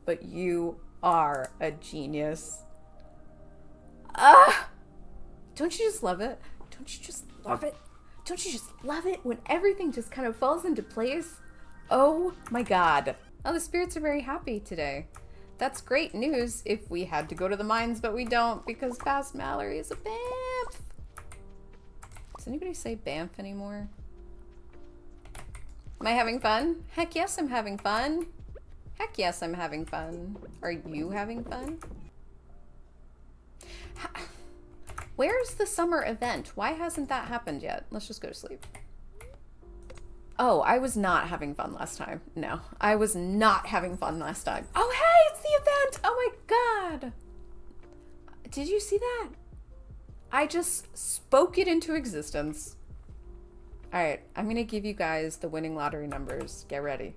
But you are a genius. Don't you just love it? Don't you just love it? Don't you just love it when everything just kind of falls into place? Oh my god. Oh, the spirits are very happy today. That's great news if we had to go to the mines, but we don't because past Mallory is a Banff. Does anybody say Banff anymore? Am I having fun? Heck yes, I'm having fun. Heck yes, I'm having fun. Are you having fun? Where's the summer event? Why hasn't that happened yet? Let's just go to sleep. Oh, I was not having fun last time. No, I was not having fun last time. Oh, hey, it's the event. Oh my god. Did you see that? I just spoke it into existence. All right, I'm gonna give you guys the winning lottery numbers. Get ready.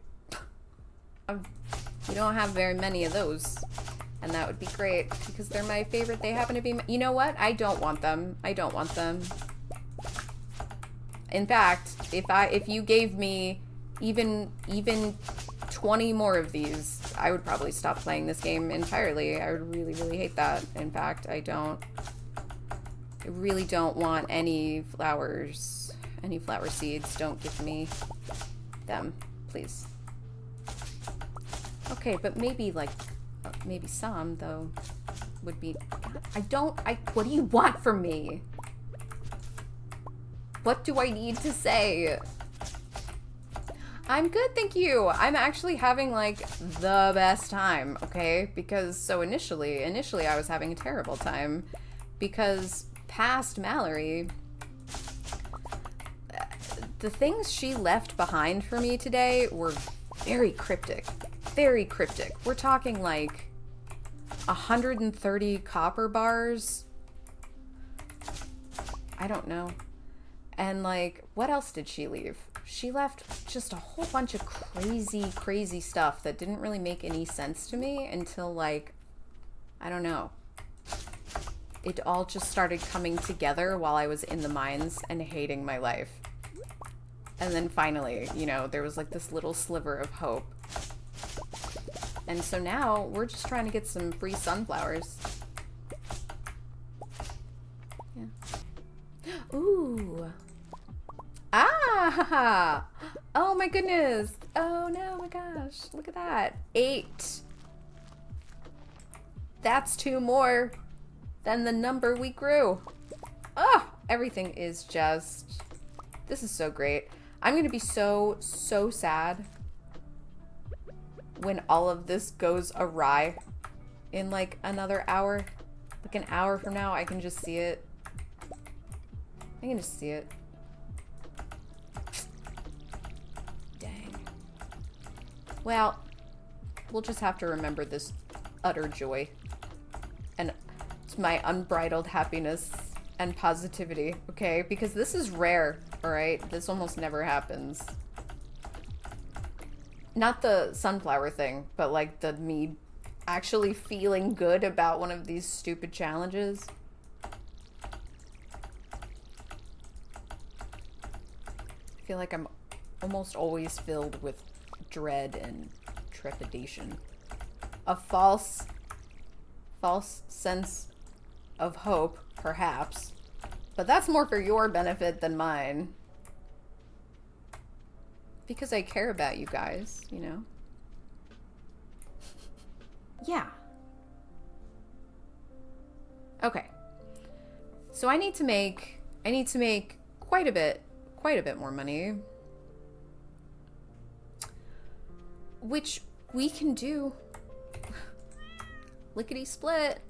We don't have very many of those. And that would be great because they're my favorite. They happen to be, you know what? I don't want them. I don't want them. In fact, if you gave me even 20 more of these, I would probably stop playing this game entirely. I would really, really hate that. In fact, I really don't want any flowers, any flower seeds. Don't give me them, please. Okay, but maybe like, maybe some though would be, what do you want from me? What do I need to say? I'm good, thank you. I'm actually having like the best time, okay? Because so initially I was having a terrible time because past Mallory, the things she left behind for me today were very cryptic. Very cryptic. We're talking like 130 copper bars. I don't know. And like, what else did she leave? She left just a whole bunch of crazy stuff that didn't really make any sense to me until like, I don't know. It all just started coming together while I was in the mines and hating my life. And then finally, you know, there was like this little sliver of hope. And so now we're just trying to get some free sunflowers. Yeah. Ooh. Ah! Oh my goodness. Oh no, my gosh. Look at that. 8. That's 2 more than the number we grew. Oh, everything is just... This is so great. I'm gonna be so sad when all of this goes awry in like another hour. Like an hour from now, I can just see it. I can just see it. Dang. Well, we'll just have to remember this utter joy and my unbridled happiness and positivity, okay? Because this is rare, all right? This almost never happens. Not the sunflower thing, but like the me actually feeling good about one of these stupid challenges. I feel like I'm almost always filled with dread and trepidation. A false sense of hope, perhaps. But that's more for your benefit than mine. Because I care about you guys, you know? Yeah. Okay. So I need to make quite a bit more money. Which we can do. Lickety split.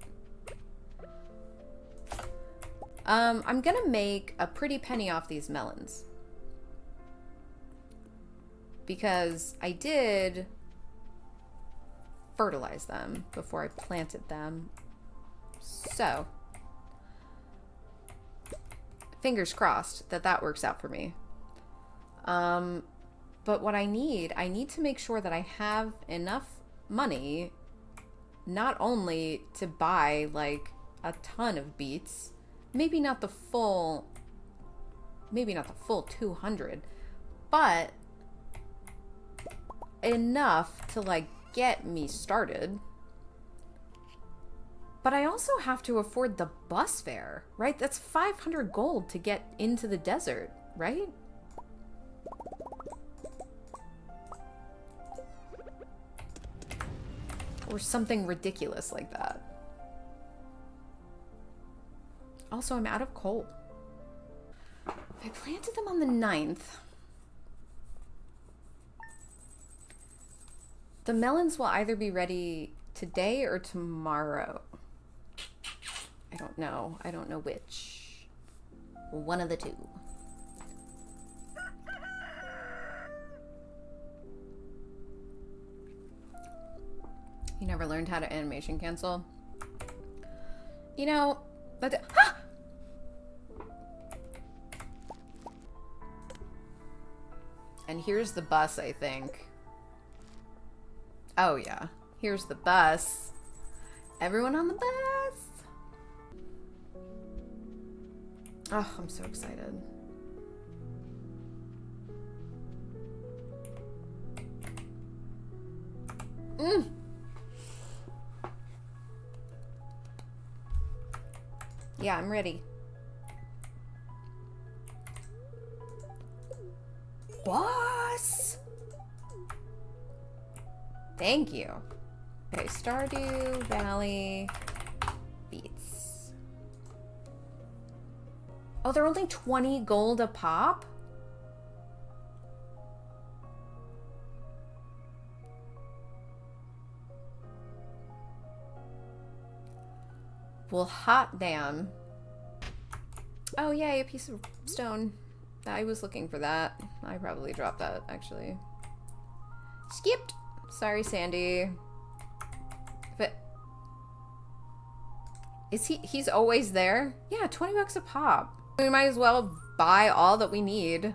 I'm gonna make a pretty penny off these melons. Because I did fertilize them before I planted them. So, fingers crossed that that works out for me. But what I need to make sure that I have enough money not only to buy like a ton of beets, maybe not the full 200, but enough to like get me started. But I also have to afford the bus fare, right? That's 500 gold to get into the desert, right? Or something ridiculous like that. Also, I'm out of coal. I planted them on the 9th. The melons will either be ready today or tomorrow. I don't know. I don't know which. One of the two. You never learned how to animation cancel? You know, but... Ah! And here's the bus, I think. Oh, yeah. Here's the bus. Everyone on the bus! Oh, I'm so excited. Yeah, I'm ready. What? Thank you. Okay, Stardew Valley beets. Oh, they're only 20 gold a pop? Well, hot damn. Oh, yay, a piece of stone. I was looking for that. I probably dropped that, actually. Skipped. Sorry, Sandy. But is he's always there? Yeah, 20 bucks a pop. We might as well buy all that we need.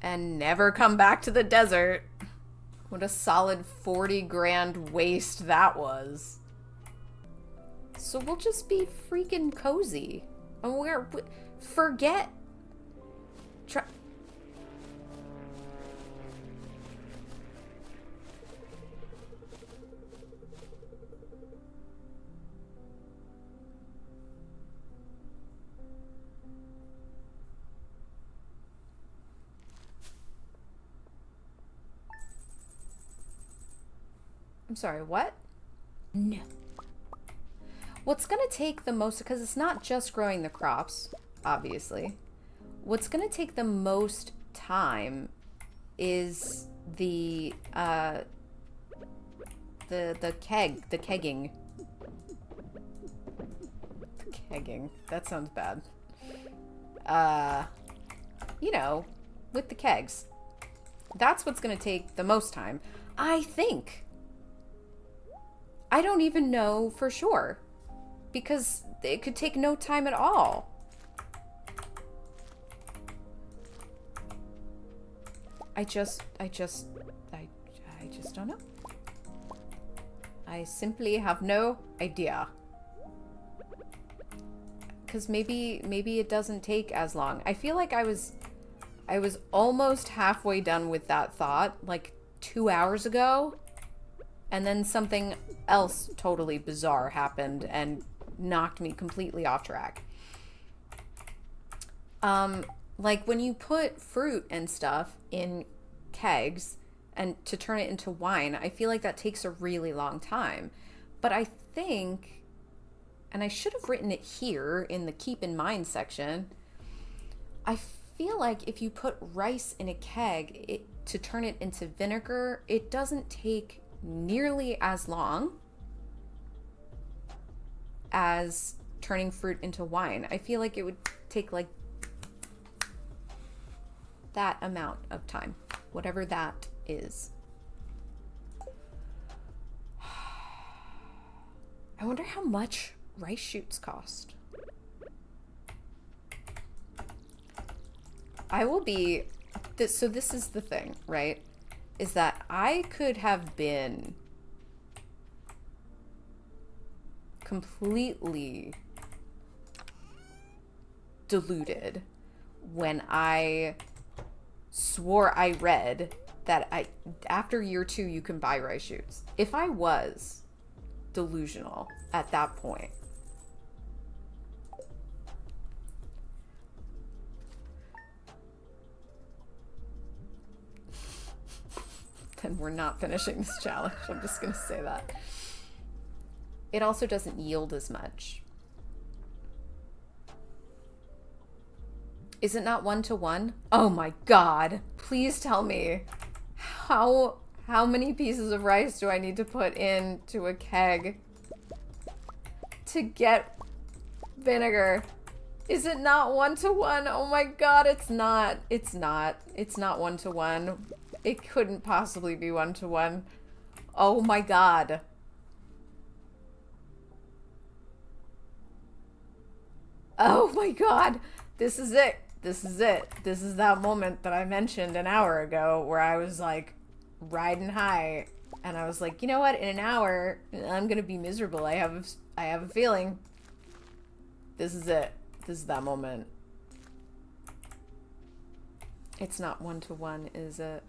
And never come back to the desert. What a solid 40 grand waste that was. So we'll just be freaking cozy. And forget. I'm sorry, what? No. What's gonna take the most, because it's not just growing the crops, obviously. What's gonna take the most time is the kegging. The kegging. That sounds bad. You know, with the kegs. That's what's gonna take the most time, I think. I don't even know for sure, because it could take no time at all. I just don't know. I simply have no idea. Because maybe it doesn't take as long. I feel like I was almost halfway done with that thought like 2 hours ago. And then something else totally bizarre happened and knocked me completely off track. Like when you put fruit and stuff in kegs and to turn it into wine, I feel like that takes a really long time. But I think, and I should have written it here in the keep in mind section, I feel like if you put rice in a keg to turn it into vinegar, it doesn't take nearly as long as turning fruit into wine. I feel like it would take like that amount of time, whatever that is. I wonder how much rice shoots cost. I will be this, so this is the thing, right? Is that I could have been completely deluded when I swore I read that after year 2 you can buy rice shoots. If I was delusional at that point, then we're not finishing this challenge. I'm just gonna say that. It also doesn't yield as much. Is it not 1-to-1? Oh my god. Please tell me. How many pieces of rice do I need to put into a keg to get vinegar? Is it not 1-to-1? Oh my god, it's not. It's not. It's not 1-to-1. It couldn't possibly be 1-to-1. Oh my god. Oh my god. This is it. This is it. This is that moment that I mentioned an hour ago where I was like riding high and I was like, you know what? In an hour, I'm going to be miserable. I have a feeling. This is it. This is that moment. It's not 1-to-1, is it?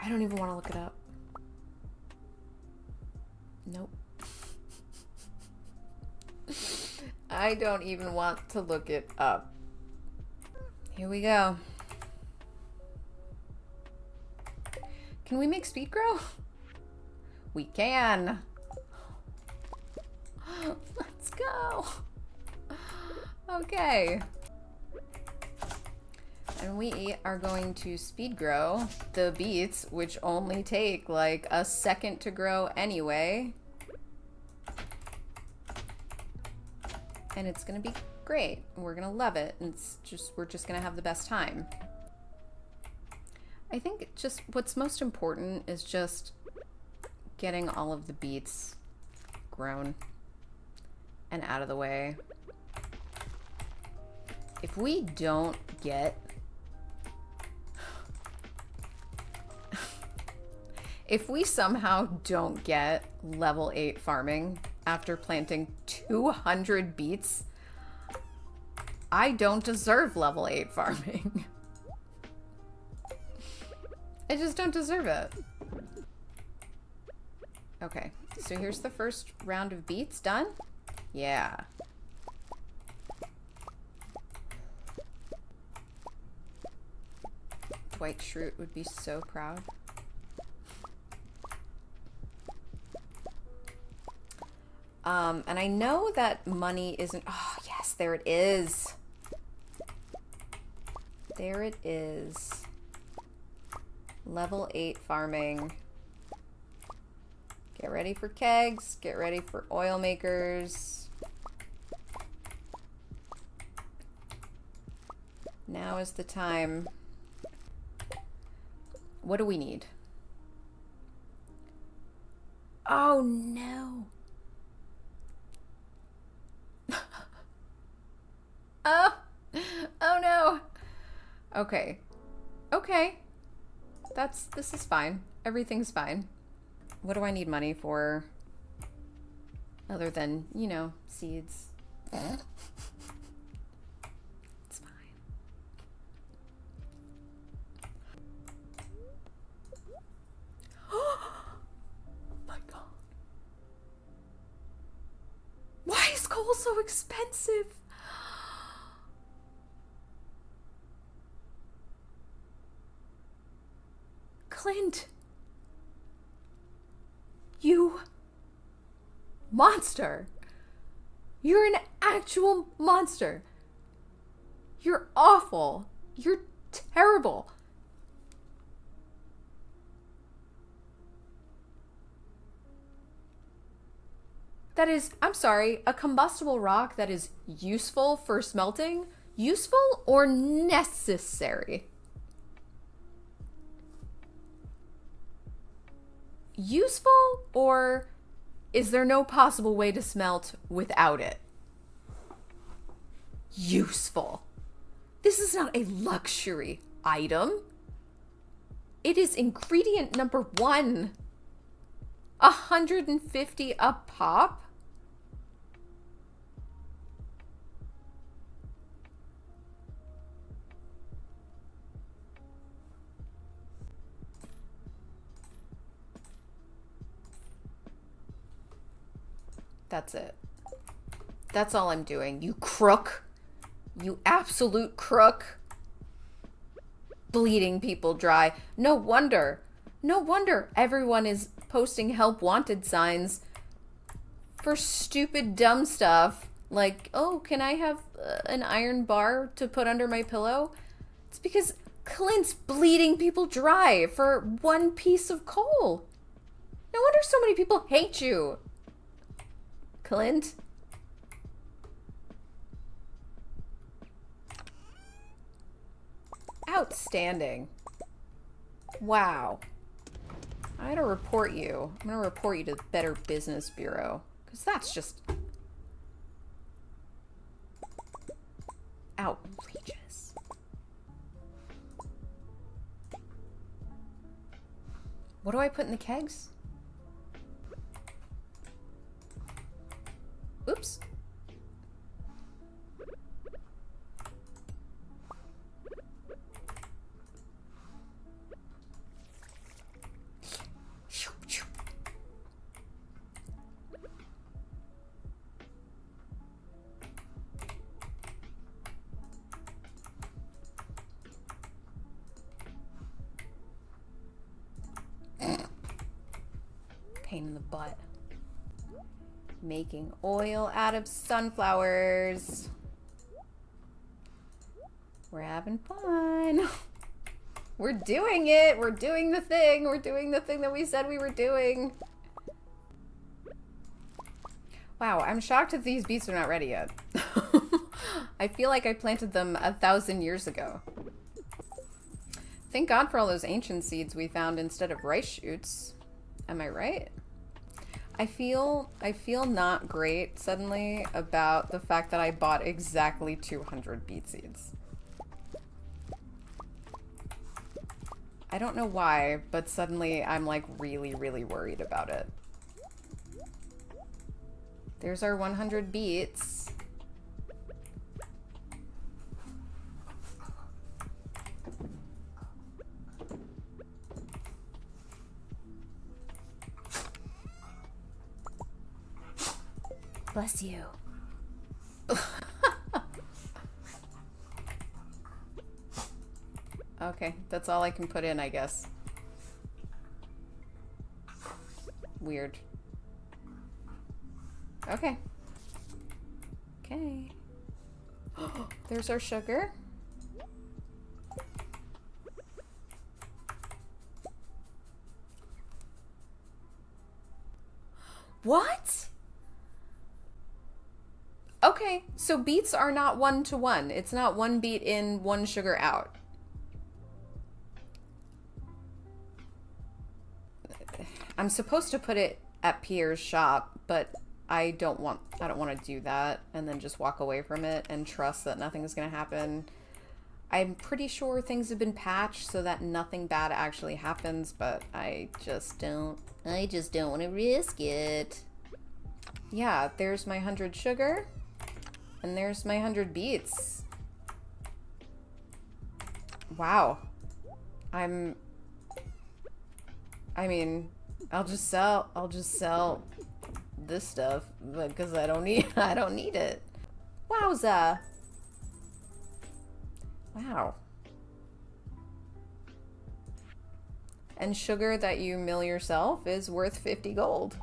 I don't even want to look it up. Nope. I don't even want to look it up. Here we go. Can we make speed grow? We can. Let's go. Okay. And we are going to speed grow the beets, which only take like a second to grow anyway. And it's gonna be great. We're gonna love it. And we're just gonna have the best time. I think just what's most important is just getting all of the beets grown and out of the way. If we don't get if we somehow don't get level 8 farming after planting 200 beets, I don't deserve level 8 farming. I just don't deserve it. Okay, so here's the first round of beets done. Yeah. Dwight Schrute would be so proud. And I know that money isn't... Oh, yes, there it is. There it is. Level 8 farming. Get ready for kegs. Get ready for oil makers. Now is the time. What do we need? Oh, no. Oh, oh no. Okay. Okay. This is fine. Everything's fine. What do I need money for? Other than, you know, seeds. It's fine. Oh my God. Why is coal so expensive? Clint, you monster. You're an actual monster. You're awful. You're terrible. That is, I'm sorry, a combustible rock that is useful for smelting? Useful or necessary? Useful, or is there no possible way to smelt without it? Useful. This is not a luxury item. It is ingredient number 1. 150 a pop? That's it. That's all I'm doing. You crook. You absolute crook. Bleeding people dry. No wonder. No wonder everyone is posting help wanted signs for stupid dumb stuff. Like, oh, can I have an iron bar to put under my pillow? It's because Clint's bleeding people dry for 1 piece of coal. No wonder so many people hate you. Clint? Outstanding. Wow. I gotta report you. I'm gonna report you to the Better Business Bureau. Because that's just... outrageous. What do I put in the kegs? Oops. pain in the butt. Making oil out of sunflowers. We're having fun. We're doing it. We're doing the thing. We're doing the thing that we said we were doing. Wow, I'm shocked that these beets are not ready yet. I feel like I planted them 1,000 years ago. Thank God for all those ancient seeds we found instead of rice shoots. Am I right? I feel not great suddenly about the fact that I bought exactly 200 beet seeds. I don't know why, but suddenly I'm like really, really worried about it. There's our 100 beets. Bless you. Okay, that's all I can put in, I guess. Weird. Okay. Okay. There's our sugar. What? Okay, so beets are not 1-to-1. It's not 1 beet in, 1 sugar out. I'm supposed to put it at Pierre's shop, but I don't want to do that and then just walk away from it and trust that nothing's going to happen. I'm pretty sure things have been patched so that nothing bad actually happens, but I just don't want to risk it. Yeah, there's my 100 sugar and there's my 100 beets. Wow. I mean, I'll just sell this stuff because I don't need it. Wowza. Wow. And sugar that you mill yourself is worth 50 gold.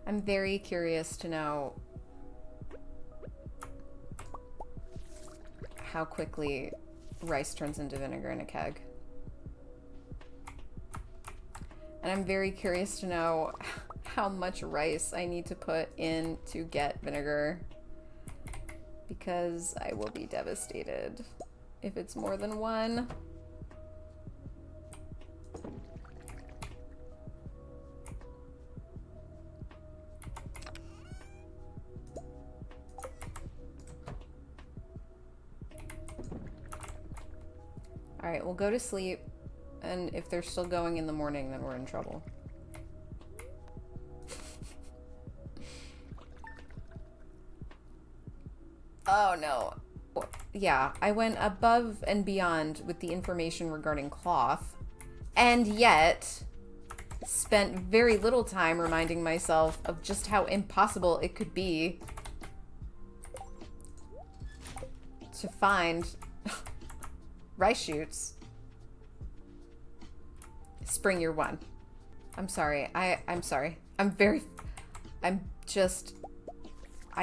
I'm very curious to know how quickly rice turns into vinegar in a keg. And I'm very curious to know how much rice I need to put in to get vinegar, because I will be devastated if it's more than 1. All right, we'll go to sleep. And if they're still going in the morning, then we're in trouble. Oh no. Yeah, I went above and beyond with the information regarding cloth, and yet spent very little time reminding myself of just how impossible it could be to find rice shoots. Spring year 1. I'm sorry. I'm sorry. I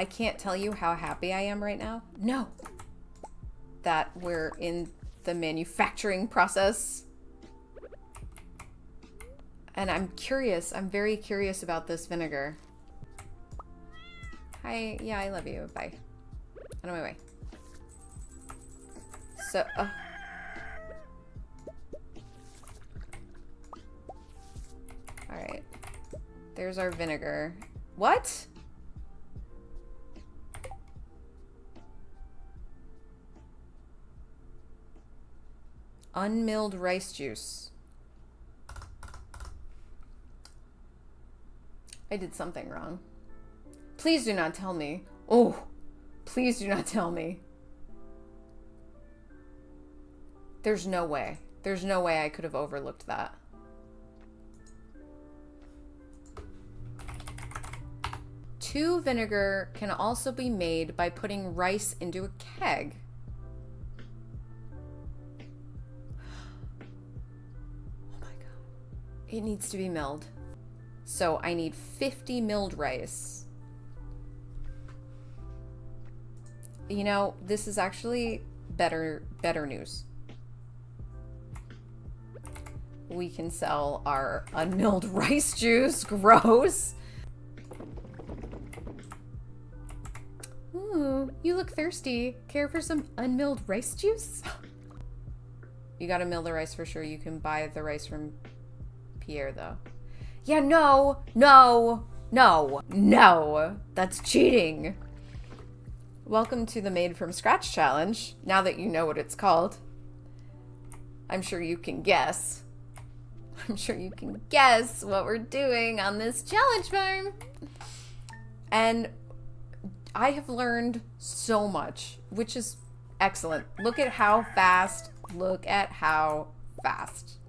can't tell you how happy I am right now. No. That we're in the manufacturing process. And I'm curious. I'm very curious about this vinegar. Hi. Yeah, I love you. Bye. On my way. So, alright. There's our vinegar. What? Unmilled rice juice. I did something wrong. Please do not tell me. Oh, please do not tell me. There's no way. There's no way I could have overlooked that. Two vinegar can also be made by putting rice into a keg. Oh my god. It needs to be milled. So I need 50 milled rice. You know, this is actually better news. We can sell our unmilled rice juice. Gross. Ooh, you look thirsty. Care for some unmilled rice juice? You gotta mill the rice for sure. You can buy the rice from Pierre, though. Yeah, no. That's cheating. Welcome to the Made from Scratch challenge. Now that you know what it's called, I'm sure you can guess. I'm sure you can guess what we're doing on this challenge farm. And I have learned so much, which is excellent. Look at how fast. Look at how fast.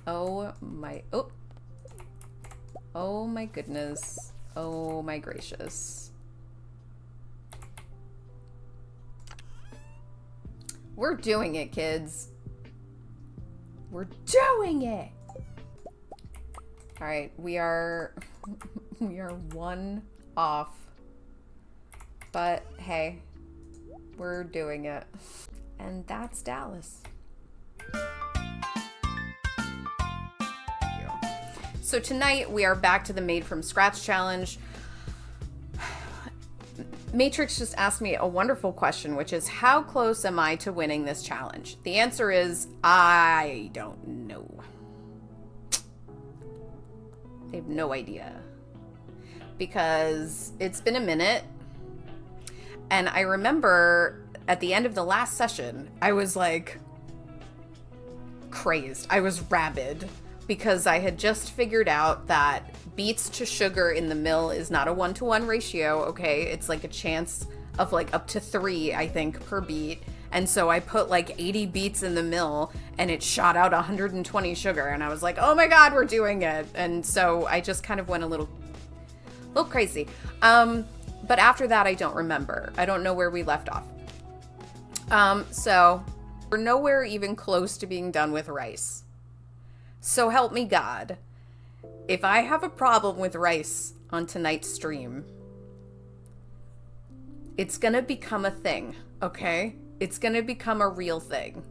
Oh my goodness. Oh my gracious. We're doing it, kids. We're doing it. All right, we are one off. But hey, we're doing it. And that's Dallas. So tonight we are back to the Made from Scratch challenge. Matrix just asked me a wonderful question, which is, how close am I to winning this challenge? The answer is, I don't know. I have no idea. Because it's been a minute. And I remember at the end of the last session, I was like crazed. I was rabid. Because I had just figured out that beets to sugar in the mill is not a 1-to-1 ratio, okay? It's like a chance of like up to 3, I think, per beet. And so I put like 80 beets in the mill and it shot out 120 sugar. And I was like, oh my God, we're doing it. And so I just kind of went a little crazy. But after that, I don't remember. I don't know where we left off. So we're nowhere even close to being done with rice. So help me God, if I have a problem with rice on tonight's stream, it's gonna become a thing, okay? It's gonna become a real thing.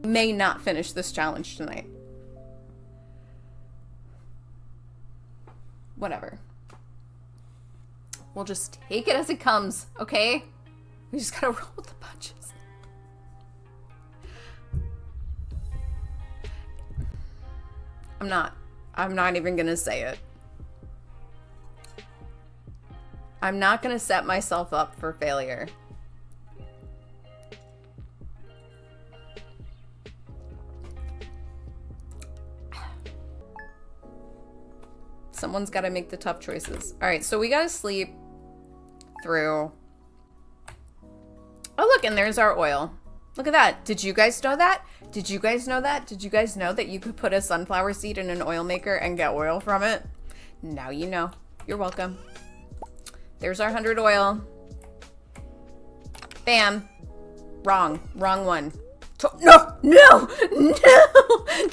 May not finish this challenge tonight. Whatever. We'll just take it as it comes, okay? We just gotta roll with the punches. I'm not even gonna say it. I'm not gonna set myself up for failure. Someone's gotta make the tough choices. All right, so we gotta sleep through. Oh, look, and there's our oil. Look at that. Did you guys know that? Did you guys know that? Did you guys know that you could put a sunflower seed in an oil maker and get oil from it? Now you know. You're welcome. There's our 100 oil. Bam. Wrong one. No!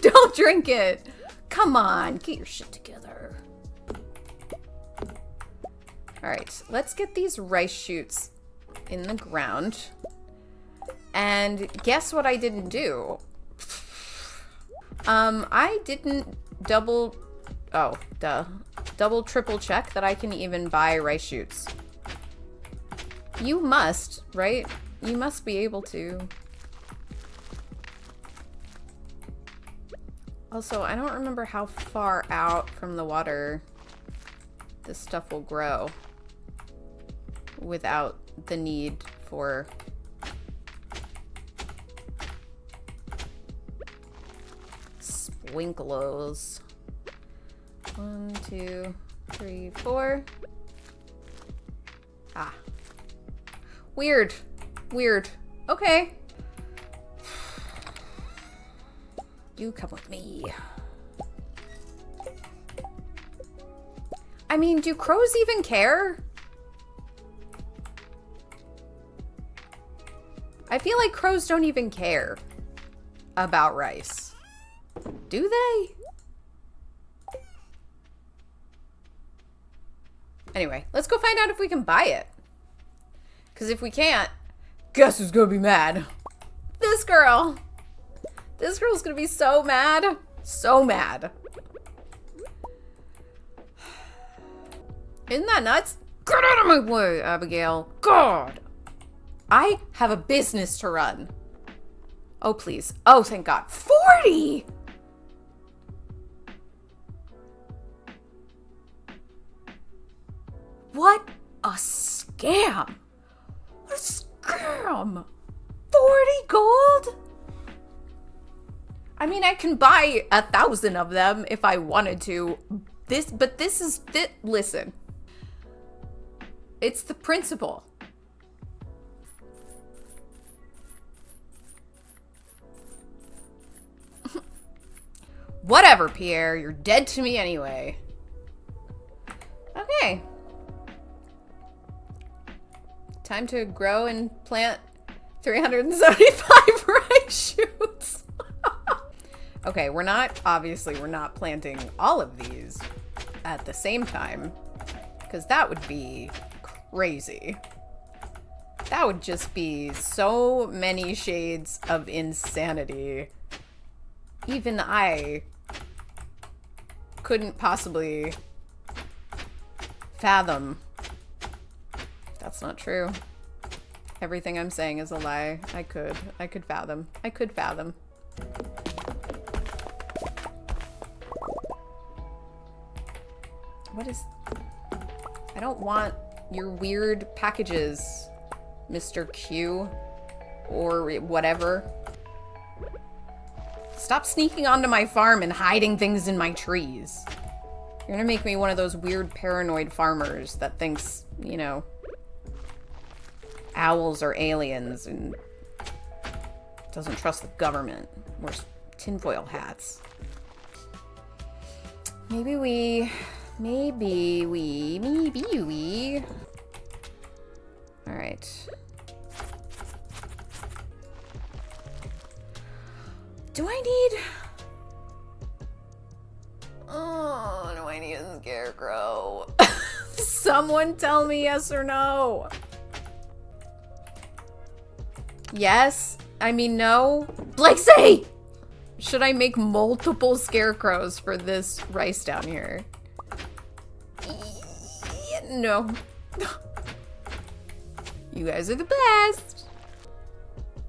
Don't drink it. Come on, get your shit together. All right, let's get these rice shoots in the ground. And guess what I didn't do? I didn't double triple check that I can even buy rice shoots. You must, right? You must be able to. Also, I don't remember how far out from the water this stuff will grow without the need for sprinkles. 1, 2, 3, 4. Ah. Weird. Okay. You come with me. I mean, do crows even care? I feel like crows don't even care about rice. Do they? Anyway, let's go find out if we can buy it. Because if we can't, guess who's gonna be mad? This girl. This girl's gonna be so mad. So mad. Isn't that nuts? Get out of my way, Abigail. God. I have a business to run. Oh, please. Oh, thank God. 40! What a scam. What a scam. 40 gold? I mean, I can buy 1,000 of them if I wanted to. Listen. It's the principle. Whatever, Pierre. You're dead to me anyway. Okay. Time to grow and plant 375 rice shoots. Okay, we're not planting all of these at the same time, because that would be crazy. That would just be so many shades of insanity. Even I couldn't possibly fathom. That's not true. Everything I'm saying is a lie. I could fathom. I could fathom. What is... I don't want your weird packages, Mr. Q, or whatever. Stop sneaking onto my farm and hiding things in my trees. You're gonna make me one of those weird paranoid farmers that thinks, you know, owls are aliens and doesn't trust the government. Wears tinfoil hats. Maybe we... Alright. Do I need... Oh, do I need a scarecrow? Someone tell me yes or no. Yes? I mean no? Blixie! Should I make multiple scarecrows for this rice down here? No. You guys are the best.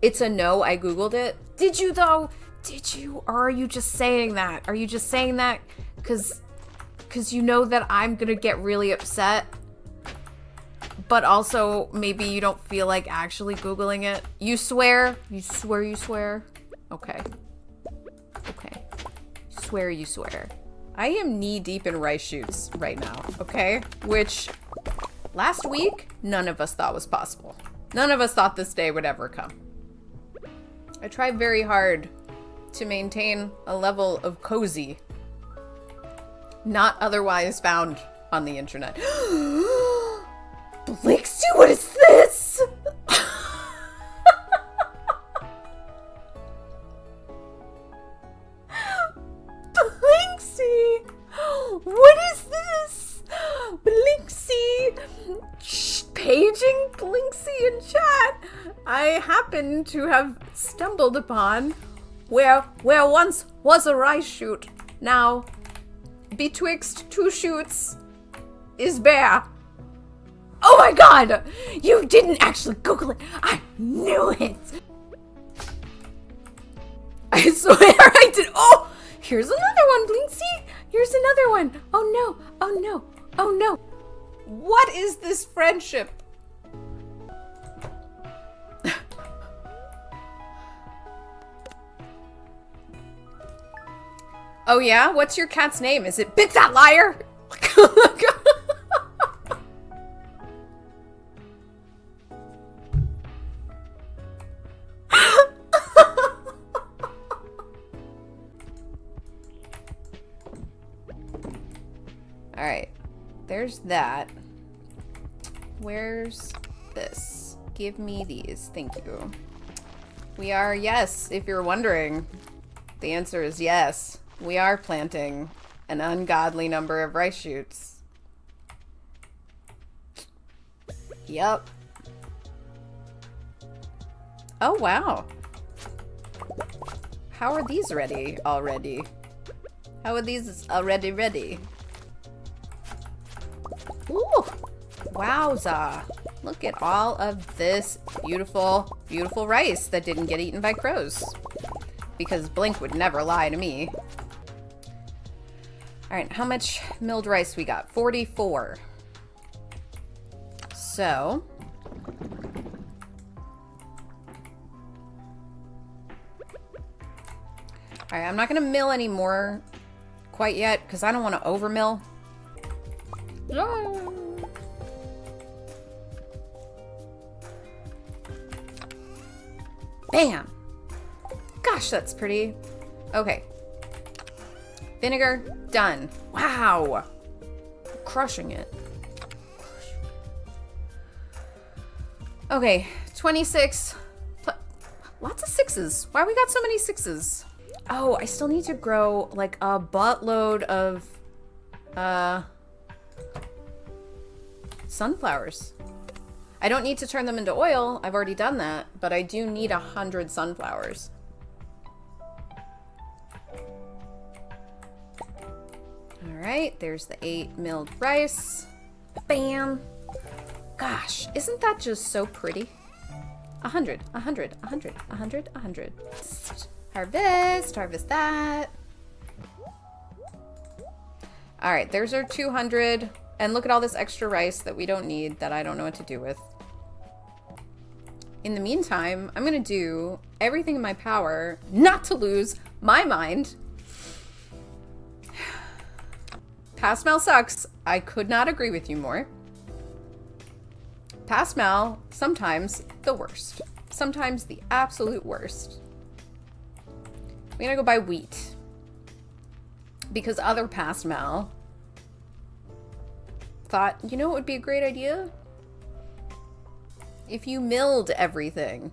It's a no. I Googled it. Did you though? Did you? Or are you just saying that? Are you just saying that because you know that I'm gonna get really upset? But also maybe you don't feel like actually Googling it. You swear? You swear you swear? Okay. Okay. Swear you swear. I am knee deep in rice shoots right now, okay? Which last week, none of us thought was possible. None of us thought this day would ever come. I tried very hard to maintain a level of cozy not otherwise found on the internet. Blixie, what is this? Blixie, what is this? Blixie, paging Blixie in chat. I happen to have stumbled upon where once was a rice shoot. Now, betwixt two shoots is bare. Oh my God! You didn't actually Google it. I knew it. I swear I did. Oh, here's another one, Blixie. Here's another one. Oh no, oh no, oh no. What is this friendship? Oh yeah? What's your cat's name? Is it Bit That Liar? Alright. There's that. Where's this? Give me these. Thank you. We are, yes, if you're wondering. The answer is yes. We are planting an ungodly number of rice shoots. Yep. Oh, wow. How are these ready already? How are these already ready? Ooh! Wowza! Look at all of this beautiful, beautiful rice that didn't get eaten by crows. Because Blink would never lie to me. Alright, how much milled rice we got? 44. So... Alright, I'm not going to mill anymore quite yet, because I don't want to overmill. Bam! Gosh, that's pretty. Okay. Vinegar, done. Wow! Crushing it. Okay, 26. Lots of sixes. Why we got so many sixes? Oh, I still need to grow like a buttload of sunflowers. I don't need to turn them into oil. I've already done that, but I do need 100 sunflowers. All right, there's the 8 milled rice. Bam. Gosh, isn't that just so pretty? 100, 100, 100, 100, 100. Harvest, harvest that. All right, there's our 200. And look at all this extra rice that we don't need that I don't know what to do with. In the meantime, I'm going to do everything in my power not to lose my mind. Past Mal sucks. I could not agree with you more. Past Mal, sometimes the worst. Sometimes the absolute worst. We're gonna go buy wheat. Because other past Mal thought, you know what would be a great idea? If you milled everything,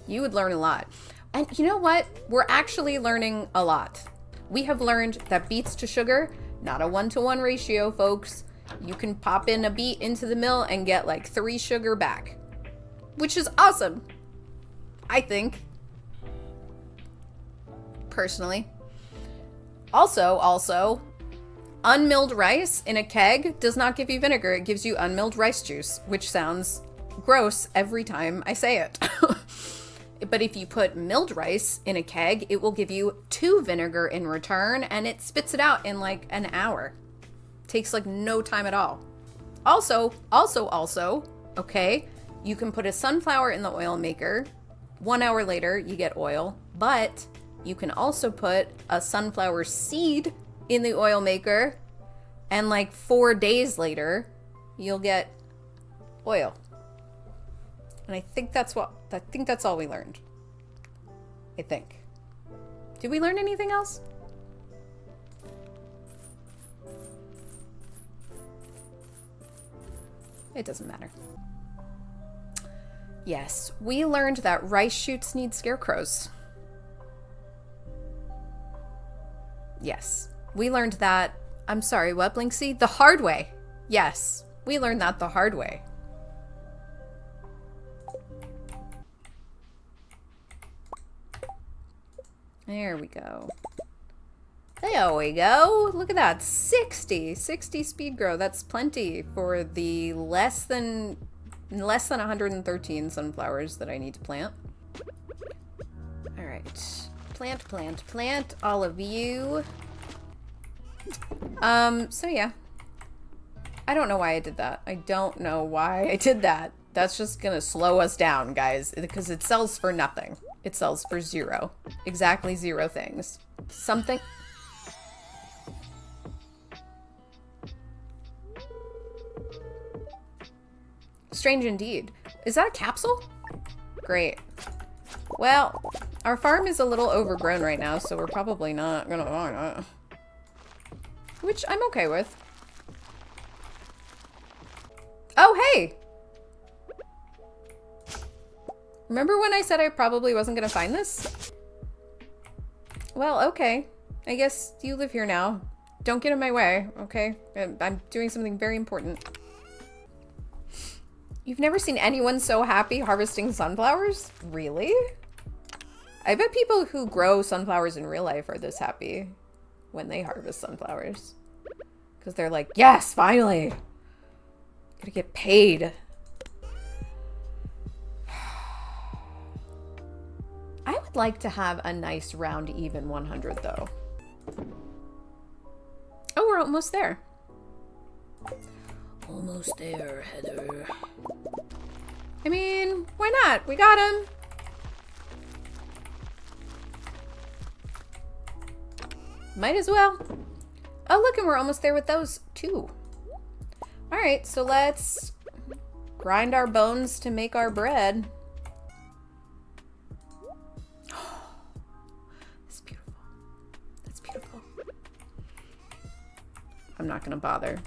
you would learn a lot. And you know what? We're actually learning a lot. We have learned that beets to sugar, not a 1-to-1 ratio, folks. You can pop in a beet into the mill and get like 3 sugar back, which is awesome, I think. Personally. Also, unmilled rice in a keg does not give you vinegar. It gives you unmilled rice juice, which sounds gross every time I say it. But if you put milled rice in a keg, it will give you 2 vinegar in return, and it spits it out in like an hour. Takes like no time at all. Also, okay, you can put a sunflower in the oil maker. 1 hour later, you get oil, but you can also put a sunflower seed in the oil maker, and like 4 days later, you'll get oil. And I think that's all we learned. I think. Did we learn anything else? It doesn't matter. Yes, we learned that rice shoots need scarecrows. Yes, we learned that. I'm sorry, what, Blinksy? The hard way. Yes, we learned that the hard way. There we go. There we go. Look at that. 60 speed grow. That's plenty for the less than 113 sunflowers that I need to plant. All right. Plant all of you. So yeah. I don't know why I did that. I don't know why I did that. That's just gonna slow us down, guys, because it sells for nothing. It sells for 0. Exactly 0 things. Something... Strange indeed. Is that a capsule? Great. Well, our farm is a little overgrown right now, so we're probably not gonna want it. Which I'm okay with. Oh, hey! Remember when I said I probably wasn't gonna find this? Well, okay. I guess you live here now. Don't get in my way, okay? I'm doing something very important. You've never seen anyone so happy harvesting sunflowers? Really? I bet people who grow sunflowers in real life are this happy when they harvest sunflowers. Because they're like, yes, finally! Gotta get paid. I would like to have a nice round even 100 though. Oh, we're almost there. Almost there, Heather. I mean, why not? We got him. Might as well. Oh, look, and we're almost there with those too. All right, so let's grind our bones to make our bread. That's beautiful. That's beautiful. I'm not gonna bother.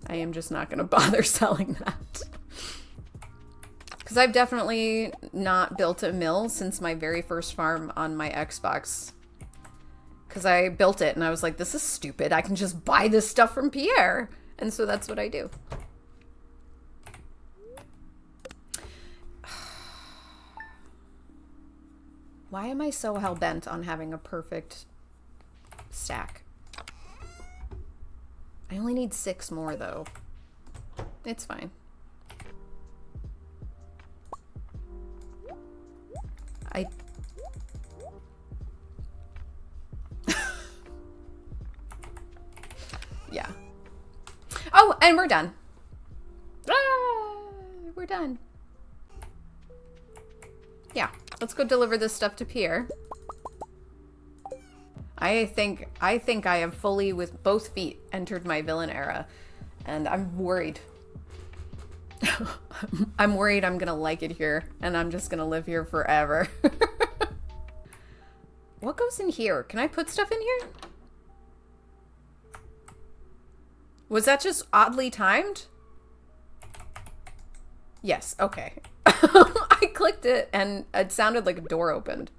I am just not gonna bother selling that. Because I've definitely not built a mill since my very first farm on my Xbox. Because I built it and I was like, this is stupid. I can just buy this stuff from Pierre. And so that's what I do. Why am I so hell-bent on having a perfect stack? I only need 6 more though. It's fine. Yeah. Oh, and we're done. Ah, we're done. Yeah, let's go deliver this stuff to Pierre. I think I have fully, with both feet, entered my villain era, and I'm worried. I'm worried I'm gonna like it here, and I'm just gonna live here forever. What goes in here? Can I put stuff in here? Was that just oddly timed? Yes, okay. I clicked it and it sounded like a door opened.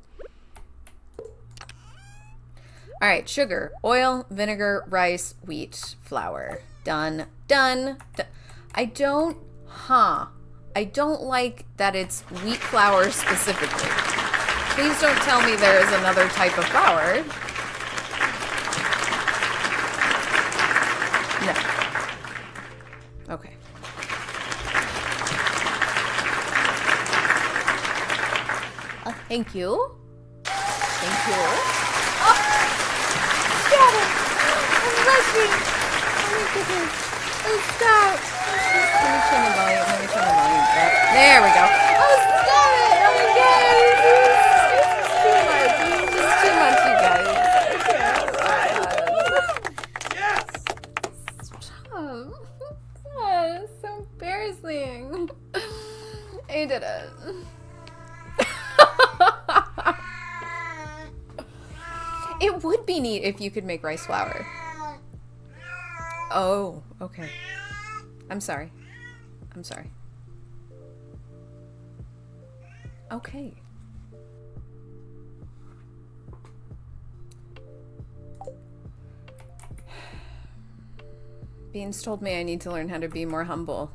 All right, sugar, oil, vinegar, rice, wheat, flour. Done, done, done. I don't like that it's wheat flour specifically. Please don't tell me there is another type of flour. No. Okay. Thank you. Thank you. Oh! Stop it! I'm rushing! Oh my goodness. Oh, stop! Let me turn the volume. Let me turn the volume up. There we go. Oh, stop it! Oh my god! This is too much, you guys. Yes! Stop. Oh, it's so embarrassing. I did it. It would be neat if you could make rice flour. Oh, okay. I'm sorry. I'm sorry. Okay. Beans told me I need to learn how to be more humble.